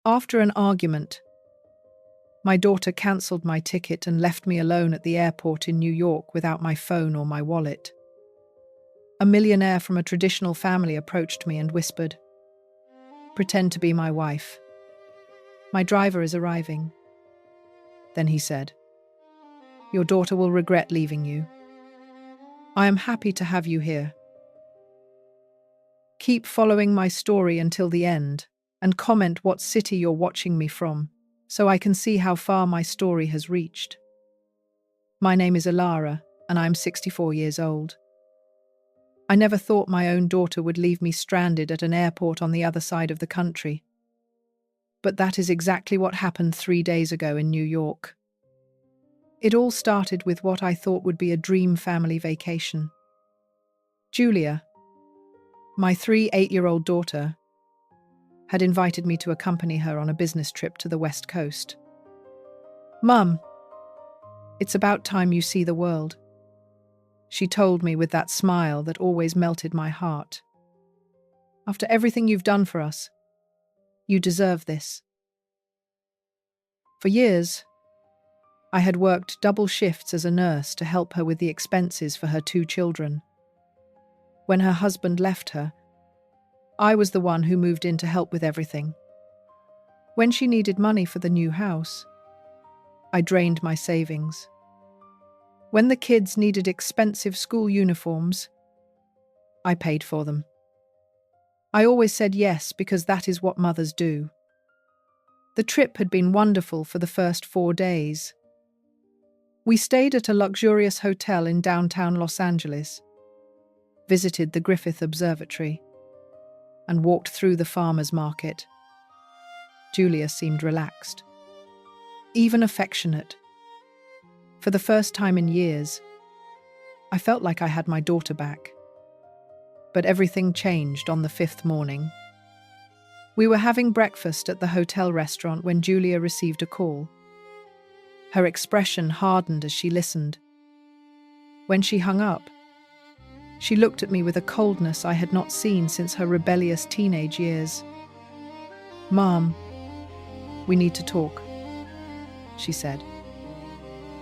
After an argument, my daughter cancelled my ticket and left me alone at the airport in New York without my phone or my wallet. A millionaire from a traditional family approached me and whispered, "Pretend to be my wife. My driver is arriving." Then he said, "Your daughter will regret leaving you. I am happy to have you here. Keep following my story until the end and comment what city you're watching me from so I can see how far my story has reached. My name is Elara and I'm 64 years old. I never thought my own daughter would leave me stranded at an airport on the other side of the country. But that is exactly what happened 3 days ago in New York. It all started with what I thought would be a dream family vacation. Julia, my 8-year-old daughter, had invited me to accompany her on a business trip to the West Coast. "Mum, it's about time you see the world," she told me with that smile that always melted my heart. "After everything you've done for us, you deserve this." For years, I had worked double shifts as a nurse to help her with the expenses for her 2 children. When her husband left her, I was the one who moved in to help with everything. When she needed money for the new house, I drained my savings. When the kids needed expensive school uniforms, I paid for them. I always said yes because that is what mothers do. The trip had been wonderful for the first 4 days. We stayed at a luxurious hotel in downtown Los Angeles, visited the Griffith Observatory, and walked through the farmers market. Julia seemed relaxed, even affectionate. For the first time in years, I felt like I had my daughter back. But everything changed on the 5th morning. We were having breakfast at the hotel restaurant when Julia received a call. Her expression hardened as she listened. When she hung up, she looked at me with a coldness I had not seen since her rebellious teenage years. "Mom, we need to talk," she said,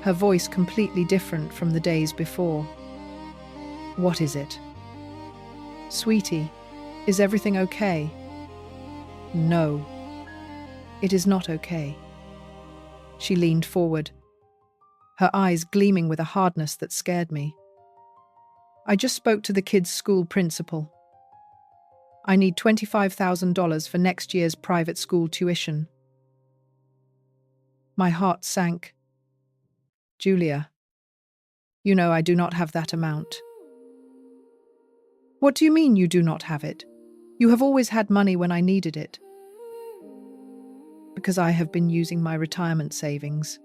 her voice completely different from the days before. "What is it?" "Sweetie, is everything okay?" "No, it is not okay." She leaned forward, her eyes gleaming with a hardness that scared me. "I just spoke to the kids' school principal. I need $25,000 for next year's private school tuition." My heart sank. "Julia, you know I do not have that amount." "What do you mean you do not have it? You have always had money when I needed it." "Because I have been using my retirement savings.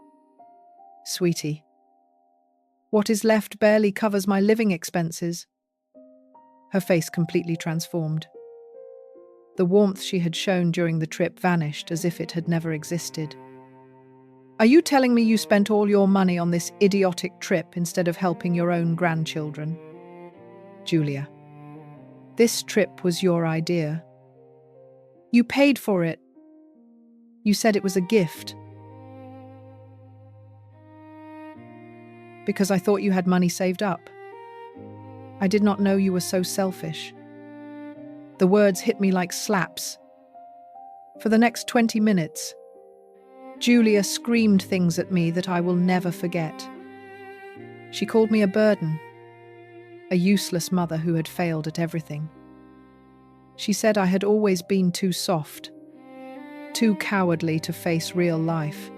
Sweetie, what is left barely covers my living expenses." Her face completely transformed. The warmth she had shown during the trip vanished as if it had never existed. "Are you telling me you spent all your money on this idiotic trip instead of helping your own grandchildren?" "Julia, this trip was your idea. You paid for it. You said it was a gift." "Because I thought you had money saved up. I did not know you were so selfish." The words hit me like slaps. For the next 20 minutes, Julia screamed things at me that I will never forget. She called me a burden, a useless mother who had failed at everything. She said I had always been too soft, too cowardly to face real life,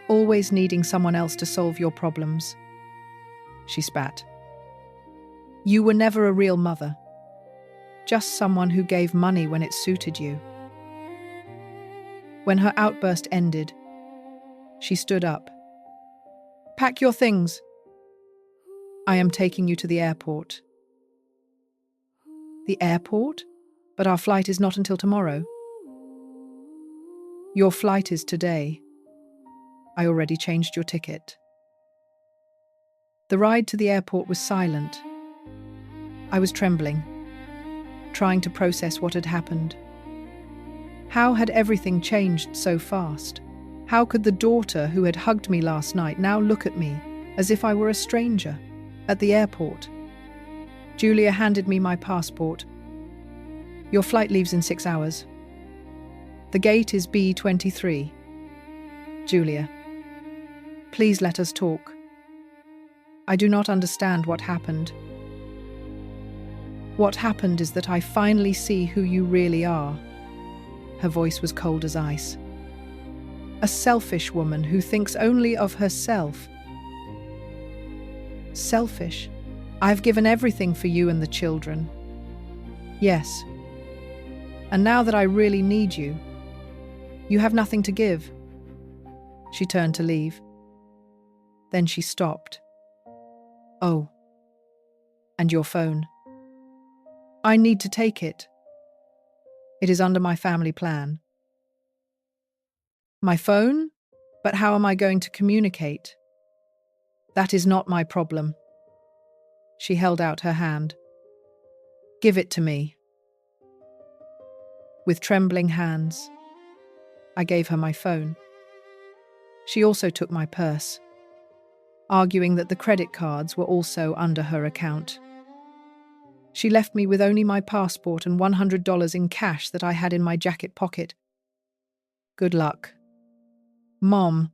always needing someone else to solve your problems. She spat. "You were never a real mother, just someone who gave money when it suited you." When her outburst ended, she stood up. "Pack your things. I am taking you to the airport." "The airport? But our flight is not until tomorrow." "Your flight is today. I already changed your ticket." The ride to the airport was silent. I was trembling, trying to process what had happened. How had everything changed so fast? How could the daughter who had hugged me last night now look at me as if I were a stranger? At the airport, Julia handed me my passport. Your flight leaves in 6 hours. The gate is B23. Julia, please let us talk. I do not understand what happened. What happened is that I finally see who you really are. Her voice was cold as ice. A selfish woman who thinks only of herself. Selfish? I've given everything for you and the children. Yes. And now that I really need you, you have nothing to give. She turned to leave. Then she stopped. Oh. And your phone? I need to take it. It is under my family plan. My phone? But how am I going to communicate? That is not my problem. She held out her hand. Give it to me. With trembling hands, I gave her my phone. She also took my purse, arguing that the credit cards were also under her account. She left me with only my passport and $100 in cash that I had in my jacket pocket. Good luck. Mom,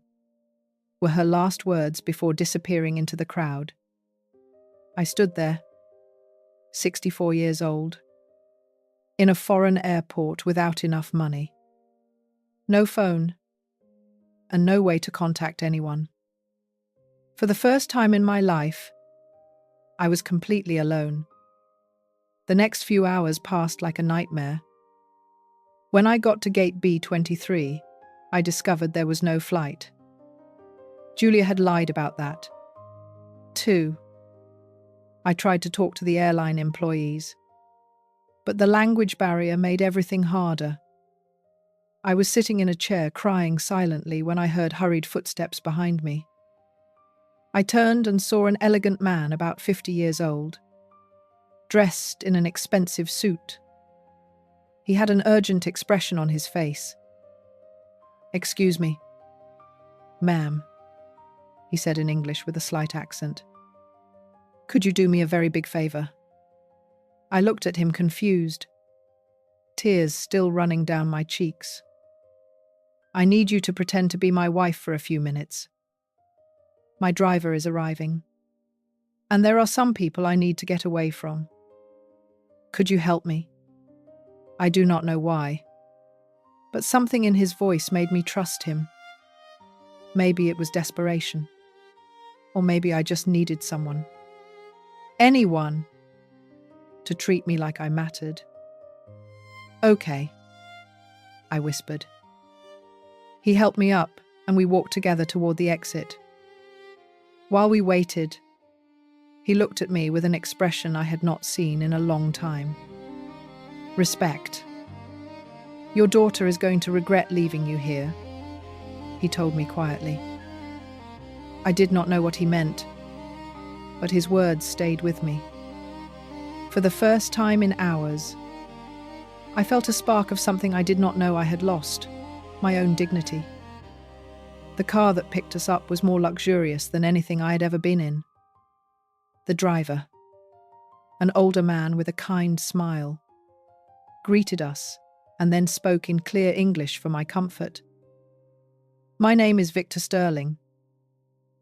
were her last words before disappearing into the crowd. I stood there, 64 years old, in a foreign airport without enough money. No phone, and no way to contact anyone. For the first time in my life, I was completely alone. The next few hours passed like a nightmare. When I got to gate B23, I discovered there was no flight. Julia had lied about that. 2. I tried to talk to the airline employees, but the language barrier made everything harder. I was sitting in a chair crying silently when I heard hurried footsteps behind me. I turned and saw an elegant man about 50 years old, dressed in an expensive suit. He had an urgent expression on his face. Excuse me. Ma'am, he said in English with a slight accent. Could you do me a very big favor? I looked at him confused, tears still running down my cheeks. I need you to pretend to be my wife for a few minutes. My driver is arriving, and there are some people I need to get away from. Could you help me? I do not know why, but something in his voice made me trust him. Maybe it was desperation, or maybe I just needed someone. Anyone to treat me like I mattered. Okay, I whispered. He helped me up, and we walked together toward the exit. While we waited, he looked at me with an expression I had not seen in a long time. Respect. Your daughter is going to regret leaving you here, he told me quietly. I did not know what he meant, but his words stayed with me. For the first time in hours, I felt a spark of something I did not know I had lost, my own dignity. The car that picked us up was more luxurious than anything I had ever been in. The driver, an older man with a kind smile, greeted us and then spoke in clear English for my comfort. My name is Victor Sterling,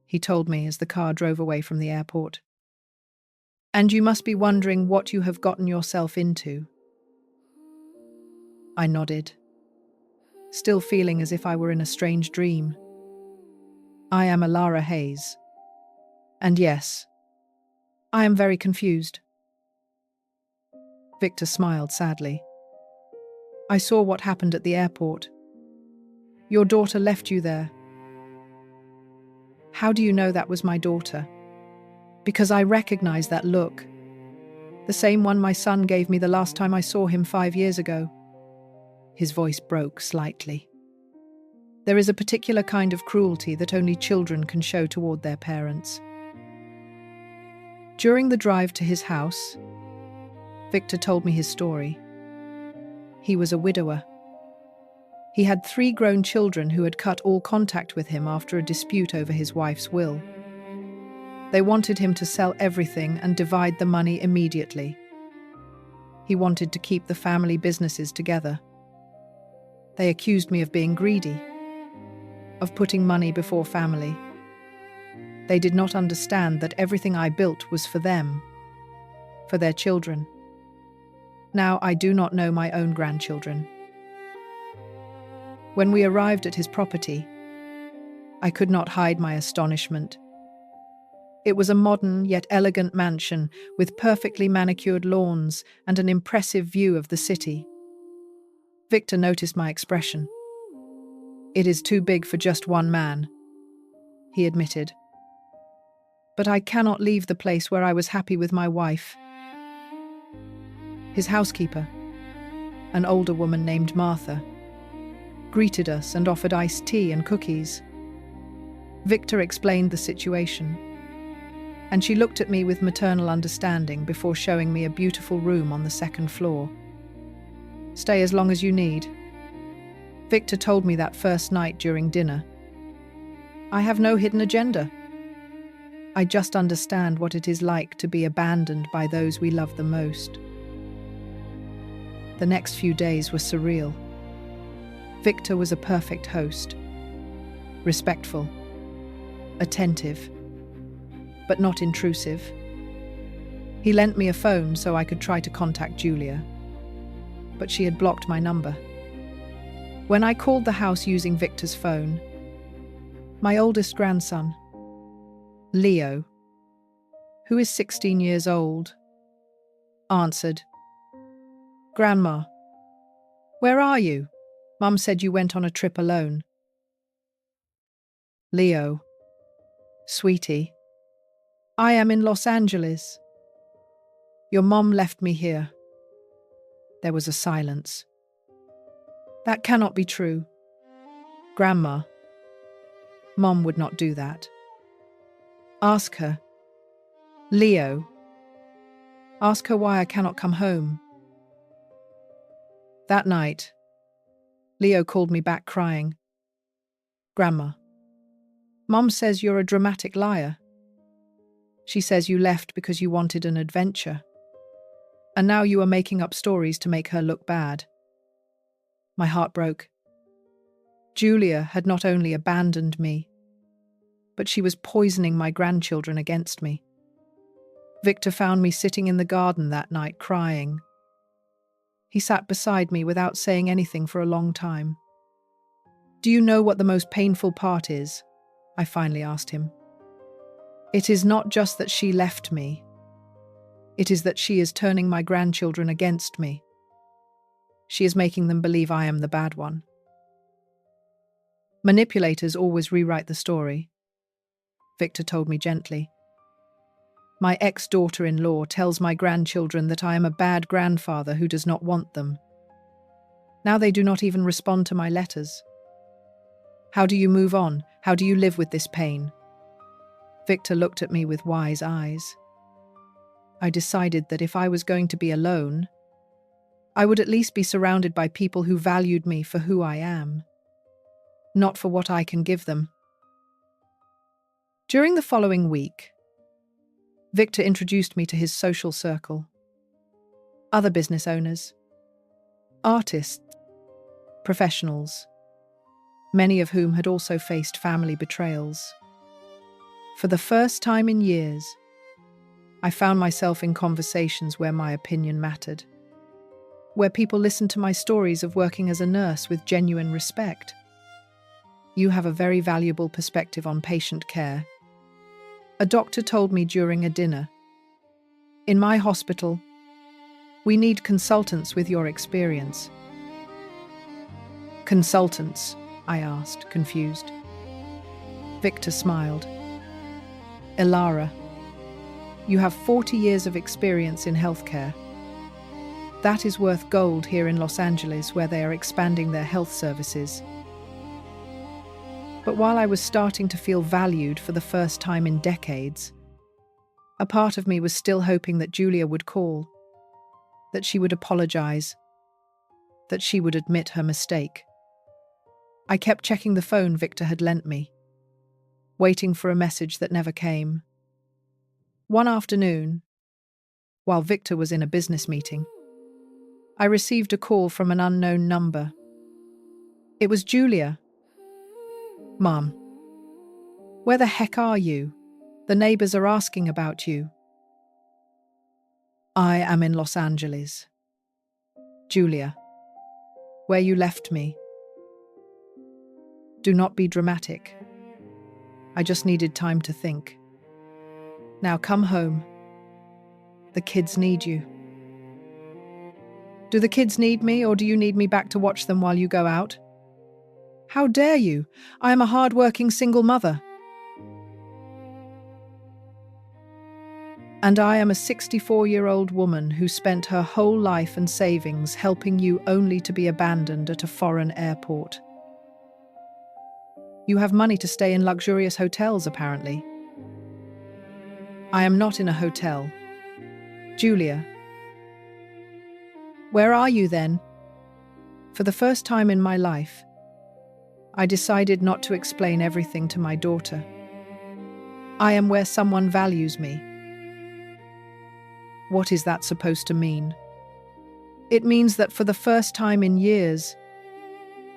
he told me as the car drove away from the airport. And you must be wondering what you have gotten yourself into. I nodded, still feeling as if I were in a strange dream. I am Elara Hayes. And yes, I am very confused. Victor smiled sadly. I saw what happened at the airport. Your daughter left you there. How do you know that was my daughter? Because I recognize that look. The same one my son gave me the last time I saw him 5 years ago. His voice broke slightly. There is a particular kind of cruelty that only children can show toward their parents. During the drive to his house, Victor told me his story. He was a widower. He had 3 grown children who had cut all contact with him after a dispute over his wife's will. They wanted him to sell everything and divide the money immediately. He wanted to keep the family businesses together. They accused me of being greedy, of putting money before family. They did not understand that everything I built was for them, for their children. Now I do not know my own grandchildren. When we arrived at his property, I could not hide my astonishment. It was a modern yet elegant mansion with perfectly manicured lawns and an impressive view of the city. Victor noticed my expression. "It is too big for just one man," he admitted. "But I cannot leave the place where I was happy with my wife." His housekeeper, an older woman named Martha, greeted us and offered iced tea and cookies. Victor explained the situation, and she looked at me with maternal understanding before showing me a beautiful room on the 2nd floor. "Stay as long as you need." Victor told me that first night during dinner. "I have no hidden agenda. I just understand what it is like to be abandoned by those we love the most." The next few days were surreal. Victor was a perfect host, respectful, attentive, but not intrusive. He lent me a phone so I could try to contact Julia, but she had blocked my number. When I called the house using Victor's phone, my oldest grandson, Leo, who is 16 years old, answered. "Grandma, where are you? Mum said you went on a trip alone." "Leo, sweetie, I am in Los Angeles. Your mom left me here." There was a silence. "That cannot be true. Grandma, Mom would not do that. Ask her. Leo, ask her why I cannot come home." That night, Leo called me back crying. "Grandma, Mom says you're a dramatic liar. She says you left because you wanted an adventure, and now you are making up stories to make her look bad." My heart broke. Julia had not only abandoned me, but she was poisoning my grandchildren against me. Victor found me sitting in the garden that night crying. He sat beside me without saying anything for a long time. "Do you know what the most painful part is?" I finally asked him. "It is not just that she left me. It is that she is turning my grandchildren against me. She is making them believe I am the bad one." "Manipulators always rewrite the story," Victor told me gently. "My ex-daughter-in-law tells my grandchildren that I am a bad grandfather who does not want them. Now they do not even respond to my letters. How do you move on? How do you live with this pain?" Victor looked at me with wise eyes. I decided that if I was going to be alone, I would at least be surrounded by people who valued me for who I am, not for what I can give them. During the following week, Victor introduced me to his social circle. Other business owners, artists, professionals, many of whom had also faced family betrayals. For the first time in years, I found myself in conversations where my opinion mattered, where people listened to my stories of working as a nurse with genuine respect. "You have a very valuable perspective on patient care," a doctor told me during a dinner. "In my hospital, we need consultants with your experience." "Consultants?" I asked, confused. Victor smiled. "Elara, you have 40 years of experience in healthcare. That is worth gold here in Los Angeles, where they are expanding their health services." But while I was starting to feel valued for the first time in decades, a part of me was still hoping that Julia would call, that she would apologize, that she would admit her mistake. I kept checking the phone Victor had lent me, waiting for a message that never came. One afternoon, while Victor was in a business meeting, I received a call from an unknown number. It was Julia. "Mom, where the heck are you? The neighbors are asking about you." "I am in Los Angeles." "Julia, where you left me." "Do not be dramatic. I just needed time to think. Now come home. The kids need you." "Do the kids need me, or do you need me back to watch them while you go out?" "How dare you? I am a hard-working single mother. And I am a 64-year-old woman who spent her whole life and savings helping you only to be abandoned at a foreign airport. You have money to stay in luxurious hotels, apparently." "I am not in a hotel." "Julia, where are you then?" For the first time in my life, I decided not to explain everything to my daughter. I am where someone values me. What is that supposed to mean? It means that for the first time in years,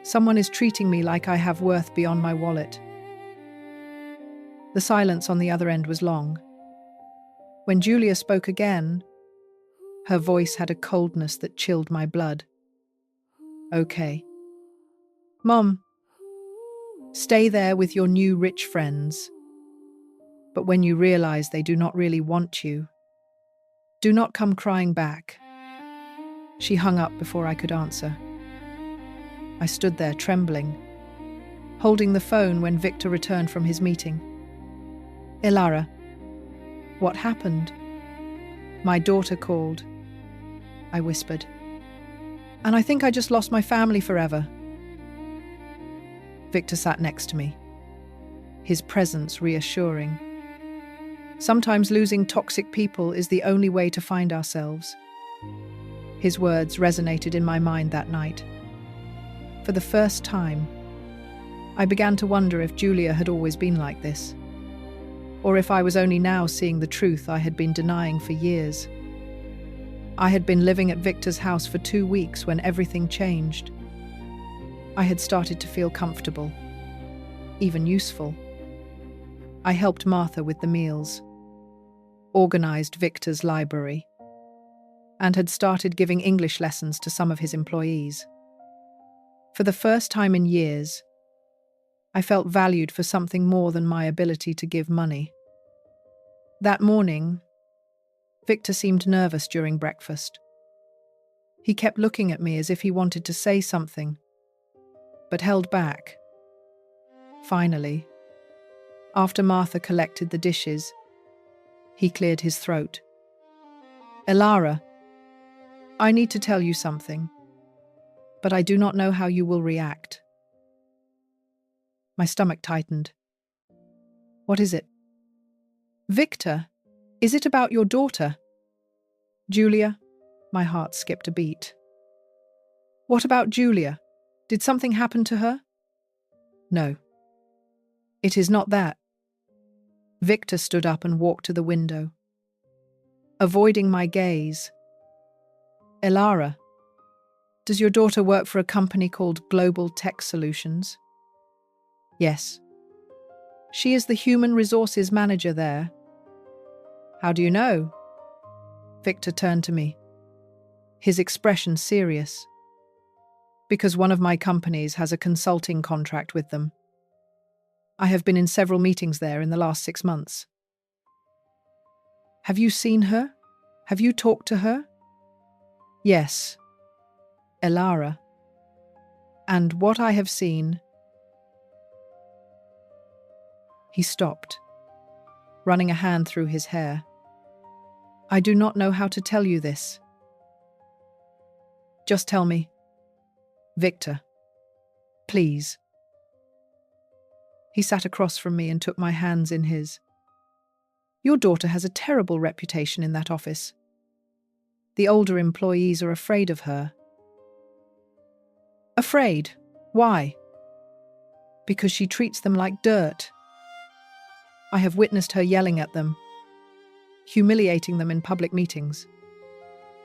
someone is treating me like I have worth beyond my wallet. The silence on the other end was long. When Julia spoke again, her voice had a coldness that chilled my blood. "Okay. Mom, stay there with your new rich friends. But when you realize they do not really want you, do not come crying back." She hung up before I could answer. I stood there trembling, holding the phone when Victor returned from his meeting. "Elara, what happened?" "My daughter called," I whispered. "And I think I just lost my family forever." Victor sat next to me, his presence reassuring. Sometimes losing toxic people is the only way to find ourselves. His words resonated in my mind that night. For the first time, I began to wonder if Julia had always been like this, or if I was only now seeing the truth I had been denying for years. I had been living at Victor's house for 2 weeks when everything changed. I had started to feel comfortable, even useful. I helped Martha with the meals, organized Victor's library, and had started giving English lessons to some of his employees. For the first time in years, I felt valued for something more than my ability to give money. That morning, Victor seemed nervous during breakfast. He kept looking at me as if he wanted to say something, but held back. Finally, after Martha collected the dishes, he cleared his throat. "Elara, I need to tell you something, but I do not know how you will react." My stomach tightened. "What is it?" "Victor, is it about your daughter?" "Julia?" My heart skipped a beat. "What about Julia? Did something happen to her?" "No. It is not that." Victor stood up and walked to the window, avoiding my gaze. "Elara, does your daughter work for a company called Global Tech Solutions?" "Yes. She is the human resources manager there." "How do you know?" Victor turned to me, his expression serious. "Because one of my companies has a consulting contract with them. I have been in several meetings there in the last 6 months." "Have you seen her? Have you talked to her?" "Yes, Elara. And what I have seen..." He stopped, running a hand through his hair. "I do not know how to tell you this." "Just tell me." "Victor, please." He sat across from me and took my hands in his. "Your daughter has a terrible reputation in that office. The older employees are afraid of her." "Afraid? Why?" because she treats them like dirt. I have witnessed her yelling at them, humiliating them in public meetings,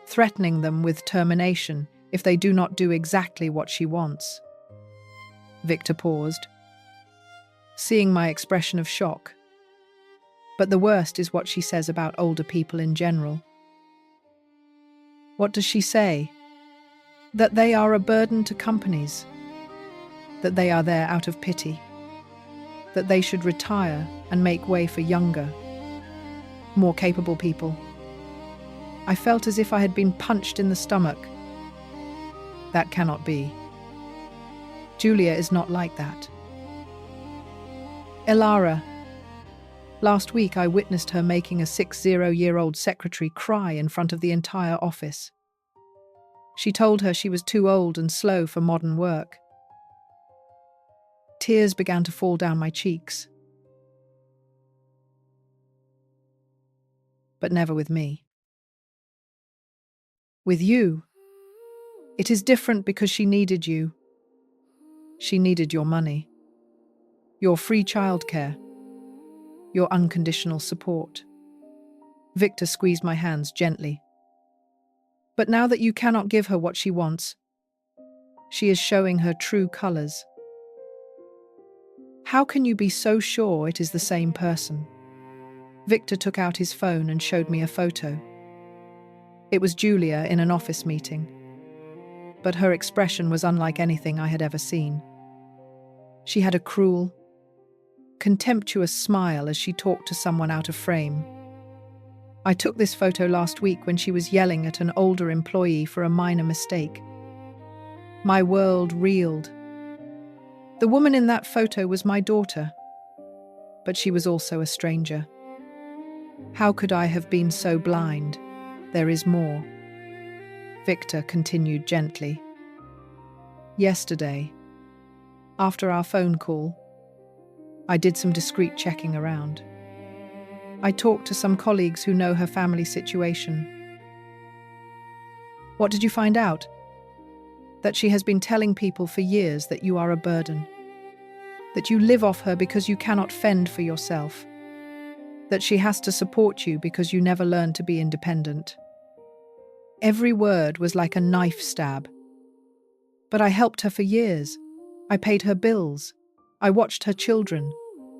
threatening them with termination if they do not do exactly what she wants. Victor paused, seeing my expression of shock. But the worst is what she says about older people in general. What does she say? That they are a burden to companies, that they are there out of pity, that they should retire and make way for younger, more capable people. I felt as if I had been punched in the stomach. That cannot be. Julia is not like that. Elara. Last week I witnessed her making a 60-year-old secretary cry in front of the entire office. She told her she was too old and slow for modern work. Tears began to fall down my cheeks. But never with me. With you, it is different because she needed you. She needed your money, your free childcare, your unconditional support. Victor squeezed my hands gently. But now that you cannot give her what she wants, she is showing her true colors. How can you be so sure it is the same person? Victor took out his phone and showed me a photo. It was Julia in an office meeting, but her expression was unlike anything I had ever seen. She had a cruel, contemptuous smile as she talked to someone out of frame. I took this photo last week when she was yelling at an older employee for a minor mistake. My world reeled. The woman in that photo was my daughter, but she was also a stranger. How could I have been so blind? There is more. Victor continued gently. Yesterday, after our phone call, I did some discreet checking around. I talked to some colleagues who know her family situation. What did you find out? That she has been telling people for years that you are a burden, that you live off her because you cannot fend for yourself, that she has to support you because you never learned to be independent. Every word was like a knife stab. But I helped her for years. I paid her bills. I watched her children.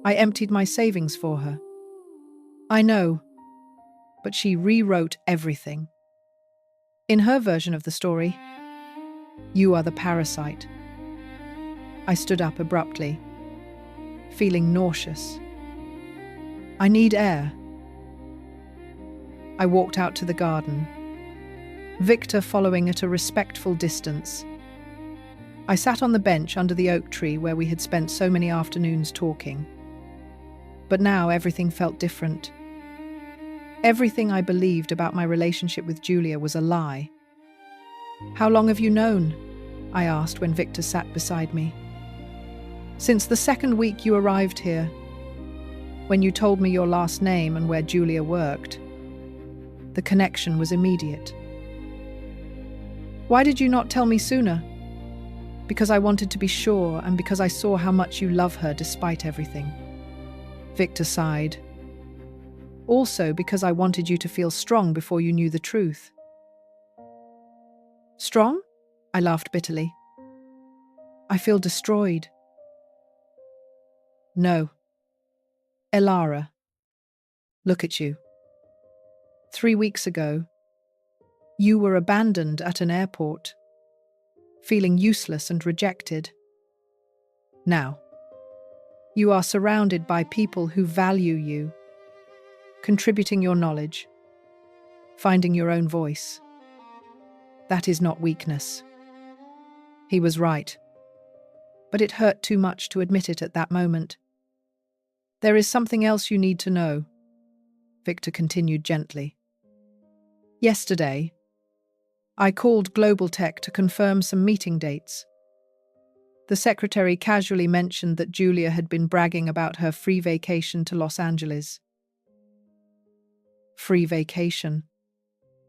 I emptied my savings for her. I know, but she rewrote everything. In her version of the story, you are the parasite. I stood up abruptly, feeling nauseous. I need air. I walked out to the garden, Victor following at a respectful distance. I sat on the bench under the oak tree where we had spent so many afternoons talking. But now everything felt different. Everything I believed about my relationship with Julia was a lie. How long have you known? I asked when Victor sat beside me. Since the second week you arrived here, when you told me your last name and where Julia worked. The connection was immediate. Why did you not tell me sooner? Because I wanted to be sure and because I saw how much you love her despite everything. Victor sighed. Also because I wanted you to feel strong before you knew the truth. Strong? I laughed bitterly. I feel destroyed. No. Elara, look at you. 3 weeks ago, you were abandoned at an airport, feeling useless and rejected. Now, you are surrounded by people who value you, contributing your knowledge, finding your own voice. That is not weakness. He was right, but it hurt too much to admit it at that moment. There is something else you need to know, Victor continued gently. Yesterday, I called Global Tech to confirm some meeting dates. The secretary casually mentioned that Julia had been bragging about her free vacation to Los Angeles. Free vacation.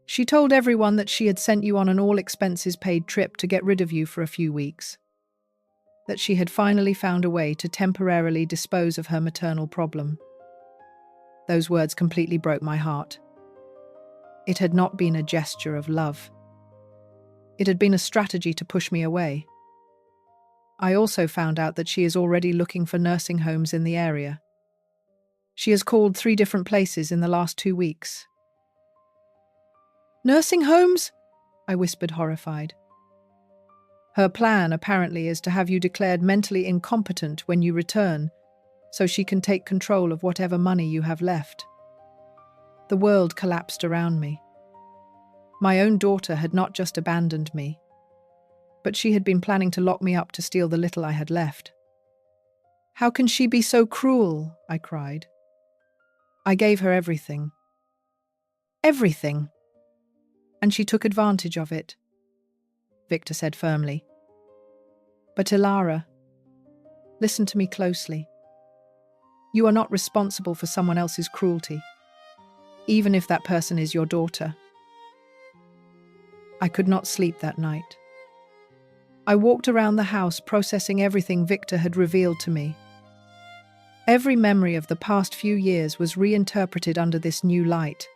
She told everyone that she had sent you on an all-expenses-paid trip to get rid of you for a few weeks. that she had finally found a way to temporarily dispose of her maternal problem. Those words completely broke my heart. It had not been a gesture of love. It had been a strategy to push me away. I also found out that she is already looking for nursing homes in the area. She has called 3 different places in the last 2 weeks. "Nursing homes?" I whispered, horrified. "Her plan, apparently, is to have you declared mentally incompetent when you return, so she can take control of whatever money you have left." The world collapsed around me. My own daughter had not just abandoned me, but she had been planning to lock me up to steal the little I had left. "How can she be so cruel?" I cried. "I gave her everything. Everything. And she took advantage of it," Victor said firmly. "But Elara, listen to me closely. You are not responsible for someone else's cruelty, even if that person is your daughter." I could not sleep that night. I walked around the house processing everything Victor had revealed to me. Every memory of the past few years was reinterpreted under this new light.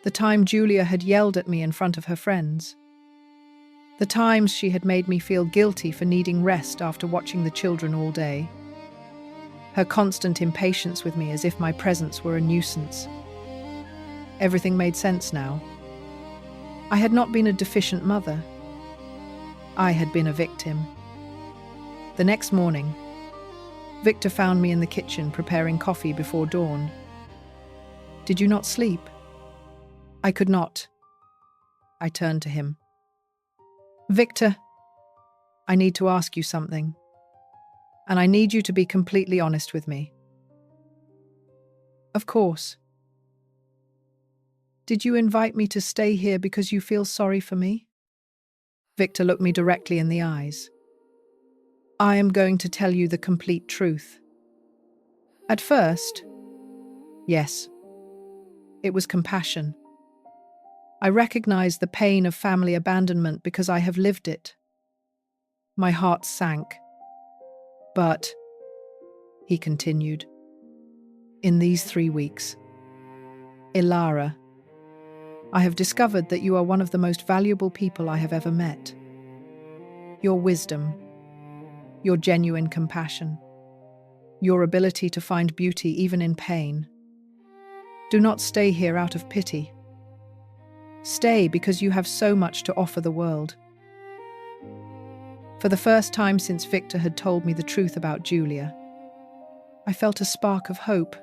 The time Julia had yelled at me in front of her friends. The times she had made me feel guilty for needing rest after watching the children all day. Her constant impatience with me as if my presence were a nuisance. Everything made sense now. I had not been a deficient mother. I had been a victim. The next morning, Victor found me in the kitchen preparing coffee before dawn. "Did you not sleep?" I could not. I turned to him. "Victor, I need to ask you something. And I need you to be completely honest with me." "Of course." "Did you invite me to stay here because you feel sorry for me?" Victor looked me directly in the eyes. "I am going to tell you the complete truth. At first, yes, it was compassion. I recognized the pain of family abandonment because I have lived it. My heart sank. But," he continued, "in these 3 weeks, Elara, I have discovered that you are one of the most valuable people I have ever met. Your wisdom, your genuine compassion, your ability to find beauty even in pain. Do not stay here out of pity. Stay because you have so much to offer the world." For the first time since Victor had told me the truth about Julia, I felt a spark of hope.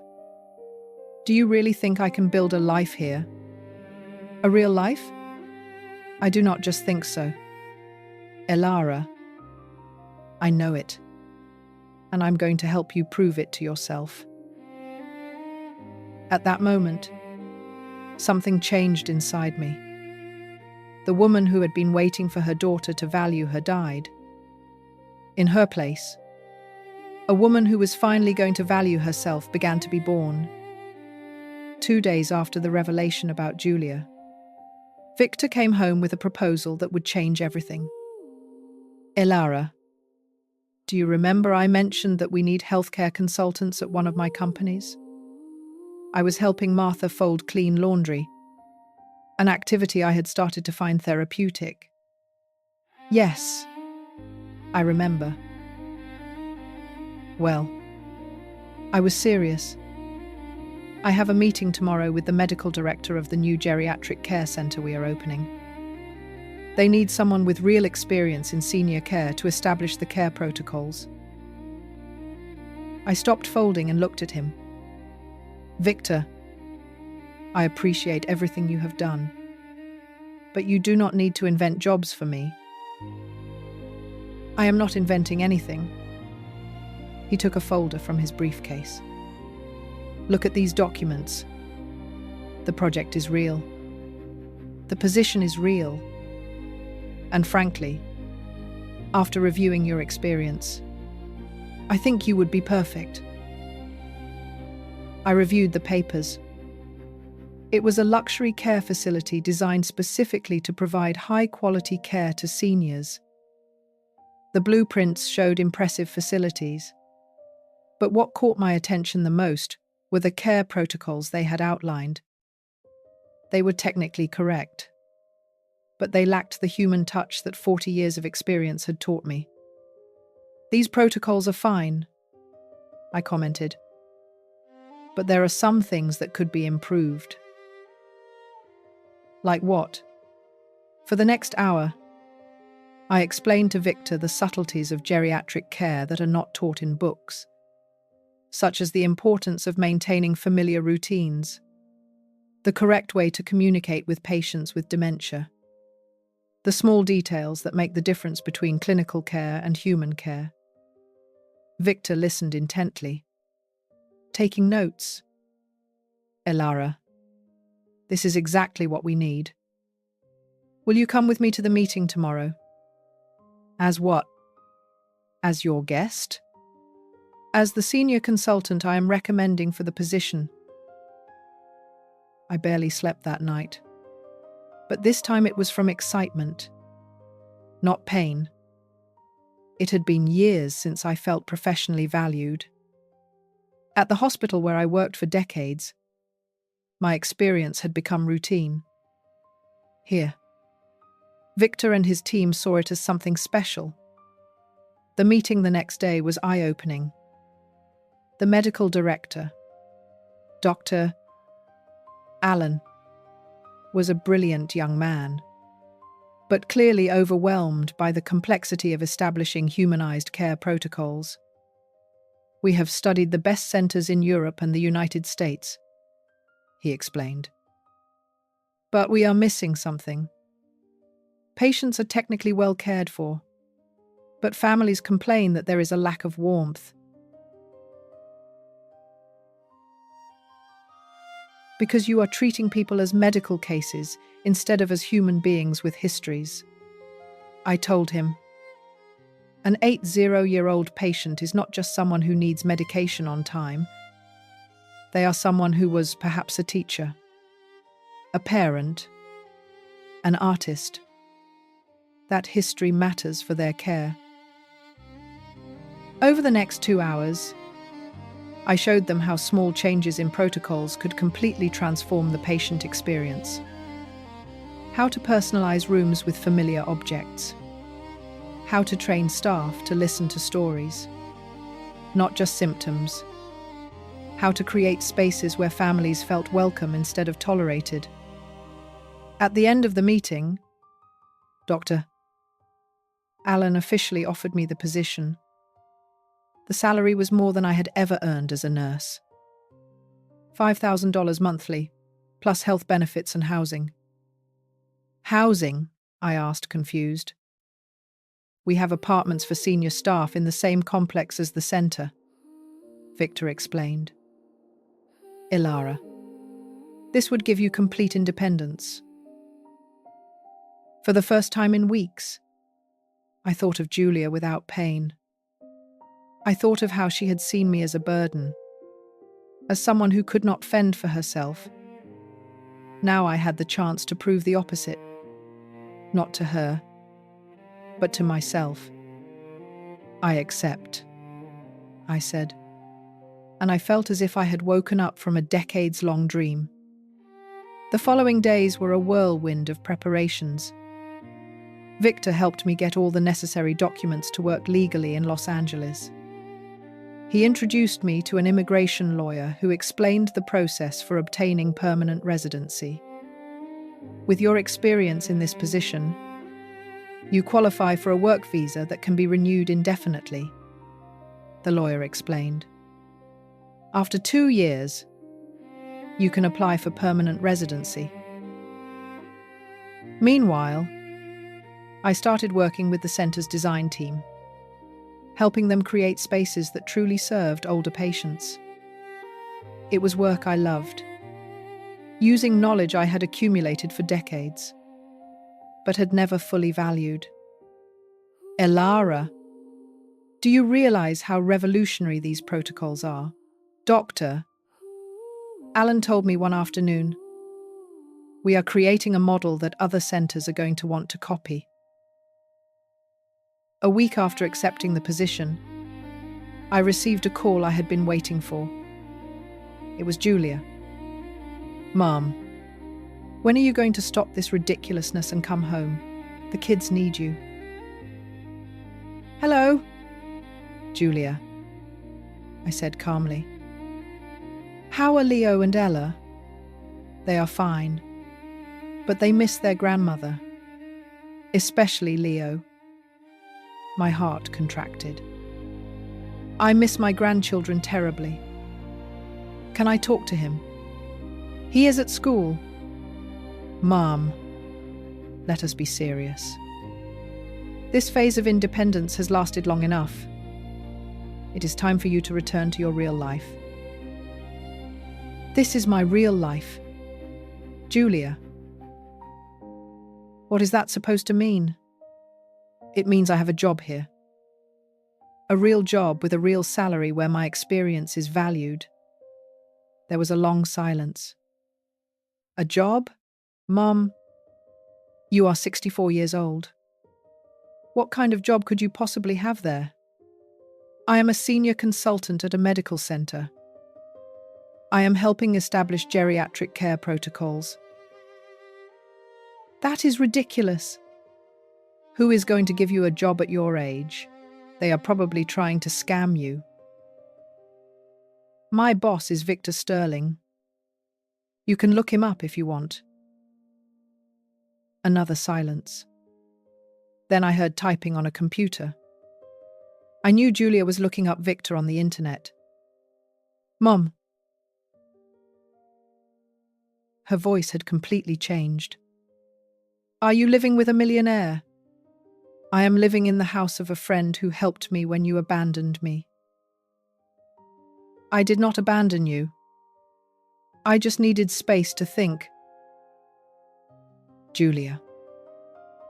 "Do you really think I can build a life here? A real life?" "I do not just think so. Elara, I know it. And I'm going to help you prove it to yourself." At that moment, something changed inside me. The woman who had been waiting for her daughter to value her died. In her place, a woman who was finally going to value herself began to be born. 2 days after the revelation about Julia, Victor came home with a proposal that would change everything. "Elara, do you remember I mentioned that we need healthcare consultants at one of my companies? I was helping Martha fold clean laundry, an activity I had started to find therapeutic." "Yes, I remember." "Well, I was serious. I have a meeting tomorrow with the medical director of the new geriatric care centre we are opening. They need someone with real experience in senior care to establish the care protocols." I stopped folding and looked at him. "Victor, I appreciate everything you have done, but you do not need to invent jobs for me." "I am not inventing anything." He took a folder from his briefcase. "Look at these documents. The project is real. The position is real. And frankly, after reviewing your experience, I think you would be perfect." I reviewed the papers. It was a luxury care facility designed specifically to provide high-quality care to seniors. The blueprints showed impressive facilities. But what caught my attention the most were the care protocols they had outlined. They were technically correct, but they lacked the human touch that 40 years of experience had taught me. "These protocols are fine," I commented, "but there are some things that could be improved." Like what? For the next hour, I explained to Victor the subtleties of geriatric care that are not taught in books, such as the importance of maintaining familiar routines, the correct way to communicate with patients with dementia, the small details that make the difference between clinical care and human care. Victor listened intently, taking notes. "Elara, this is exactly what we need. Will you come with me to the meeting tomorrow?" "As what? As your guest?" "As the senior consultant I am recommending for the position." I barely slept that night, but this time it was from excitement, not pain. It had been years since I felt professionally valued. At the hospital where I worked for decades, my experience had become routine. Here, Victor and his team saw it as something special. The meeting the next day was eye-opening. The medical director, Dr. Allen, was a brilliant young man, but clearly overwhelmed by the complexity of establishing humanized care protocols. "We have studied the best centers in Europe and the United States," he explained. "But we are missing something. Patients are technically well cared for, but families complain that there is a lack of warmth. Because you are treating people as medical cases instead of as human beings with histories," I told him. "An 80-year-old patient is not just someone who needs medication on time. They are someone who was perhaps a teacher, a parent, an artist. That history matters for their care." Over the next 2 hours, I showed them how small changes in protocols could completely transform the patient experience. How to personalize rooms with familiar objects. How to train staff to listen to stories, not just symptoms. How to create spaces where families felt welcome instead of tolerated. At the end of the meeting, Dr. Allen officially offered me the position. The salary was more than I had ever earned as a nurse. $5,000 monthly, plus health benefits and housing. "Housing?" I asked, confused. "We have apartments for senior staff in the same complex as the center," Victor explained. "Elara, this would give you complete independence." For the first time in weeks, I thought of Julia without pain. I thought of how she had seen me as a burden, as someone who could not fend for herself. Now I had the chance to prove the opposite, not to her, but to myself. "I accept," I said, and I felt as if I had woken up from a decades-long dream. The following days were a whirlwind of preparations. Victor helped me get all the necessary documents to work legally in Los Angeles. He introduced me to an immigration lawyer who explained the process for obtaining permanent residency. "With your experience in this position, you qualify for a work visa that can be renewed indefinitely," the lawyer explained. "After 2 years, you can apply for permanent residency." Meanwhile, I started working with the center's design team, helping them create spaces that truly served older patients. It was work I loved, using knowledge I had accumulated for decades, but had never fully valued. "Elara, do you realize how revolutionary these protocols are?" Dr. Allen told me one afternoon. "We are creating a model that other centers are going to want to copy." A week after accepting the position, I received a call I had been waiting for. It was Julia. "Mom, when are you going to stop this ridiculousness and come home? The kids need you." "Hello, Julia," I said calmly. "How are Leo and Ella?" "They are fine, but they miss their grandmother, especially Leo." My heart contracted. "I miss my grandchildren terribly. Can I talk to him? He is at school." "Mom, let us be serious. This phase of independence has lasted long enough. It is time for you to return to your real life." "This is my real life, Julia." "What is that supposed to mean?" "It means I have a job here. A real job with a real salary where my experience is valued." There was a long silence. "A job? Mom, you are 64 years old. What kind of job could you possibly have there?" "I am a senior consultant at a medical center. I am helping establish geriatric care protocols." "That is ridiculous. Who is going to give you a job at your age? They are probably trying to scam you." "My boss is Victor Sterling. You can look him up if you want." Another silence. Then I heard typing on a computer. I knew Julia was looking up Victor on the internet. "Mom." Her voice had completely changed. "Are you living with a millionaire?" "I am living in the house of a friend who helped me when you abandoned me." "I did not abandon you. I just needed space to think." "Julia,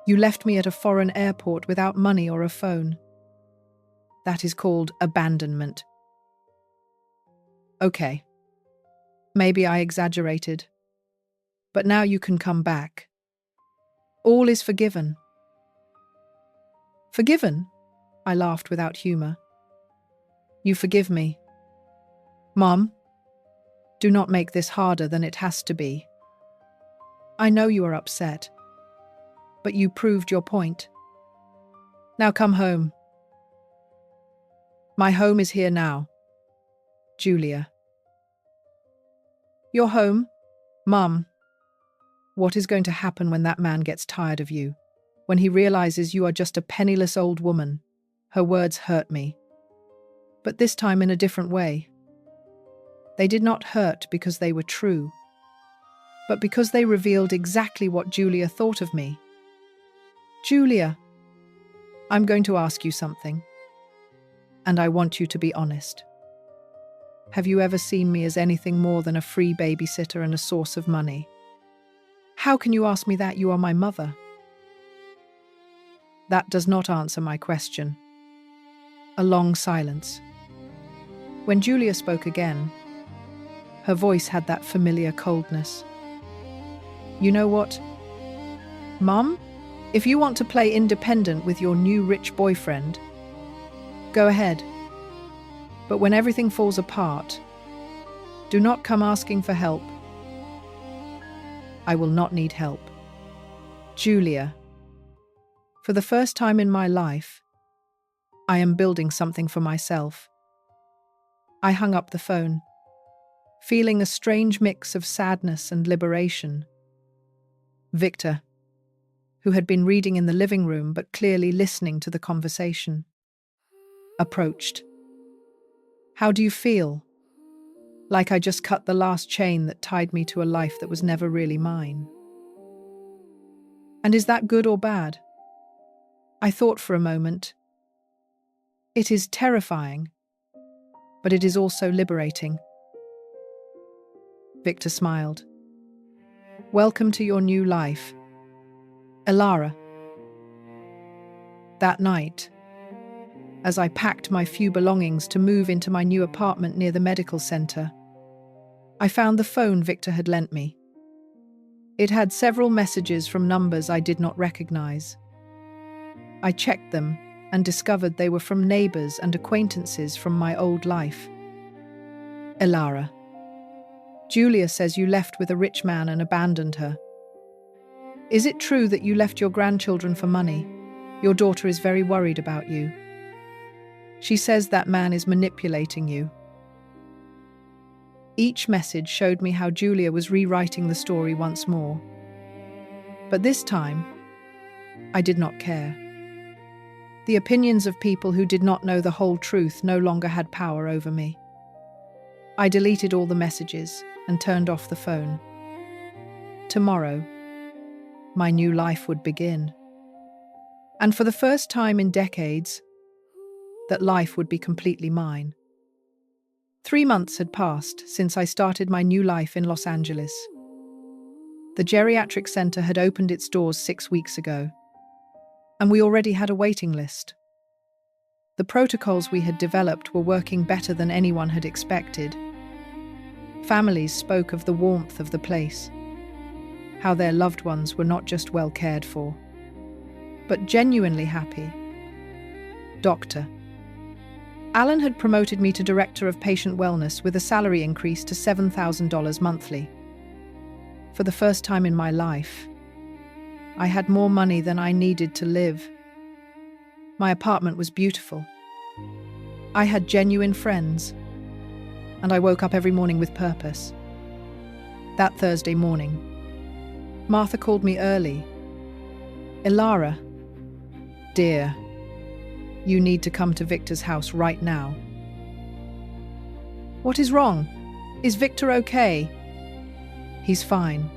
you left me at a foreign airport without money or a phone. That is called abandonment." "Okay, maybe I exaggerated. But now you can come back. All is forgiven." "Forgiven?" I laughed without humor. "You forgive me. Mom, do not make this harder than it has to be. I know you are upset, but you proved your point. Now come home." "My home is here now, Julia." "Your home? Mum, what is going to happen when that man gets tired of you? When he realizes you are just a penniless old woman?" Her words hurt me, but this time in a different way. They did not hurt because they were true, but because they revealed exactly what Julia thought of me. "Julia, I'm going to ask you something, and I want you to be honest. Have you ever seen me as anything more than a free babysitter and a source of money?" "How can you ask me that? You are my mother." "That does not answer my question." A long silence. When Julia spoke again, her voice had that familiar coldness. "You know what, Mum? If you want to play independent with your new rich boyfriend, go ahead. But when everything falls apart, do not come asking for help." "I will not need help. Julia, for the first time in my life, I am building something for myself." I hung up the phone, feeling a strange mix of sadness and liberation. Victor, who had been reading in the living room but clearly listening to the conversation, approached. "How do you feel?" "Like I just cut the last chain that tied me to a life that was never really mine." "And is that good or bad?" I thought for a moment. "It is terrifying, but it is also liberating." Victor smiled. "Welcome to your new life, Elara." That night, as I packed my few belongings to move into my new apartment near the medical center, I found the phone Victor had lent me. It had several messages from numbers I did not recognize. I checked them and discovered they were from neighbors and acquaintances from my old life. Elara. Julia says you left with a rich man and abandoned her. Is it true that you left your grandchildren for money? Your daughter is very worried about you. She says that man is manipulating you. Each message showed me how Julia was rewriting the story once more. But this time, I did not care. The opinions of people who did not know the whole truth no longer had power over me. I deleted all the messages and turned off the phone. Tomorrow, my new life would begin. And for the first time in decades, that life would be completely mine. 3 months had passed since I started my new life in Los Angeles. The geriatric center had opened its doors 6 weeks ago, and we already had a waiting list. The protocols we had developed were working better than anyone had expected. Families spoke of the warmth of the place, how their loved ones were not just well cared for, but genuinely happy. Doctor. Alan had promoted me to Director of Patient Wellness with a salary increase to $7,000 monthly. For the first time in my life, I had more money than I needed to live. My apartment was beautiful. I had genuine friends, and I woke up every morning with purpose. That Thursday morning, Martha called me early. Elara, dear, you need to come to Victor's house right now. What is wrong? Is Victor okay? He's fine.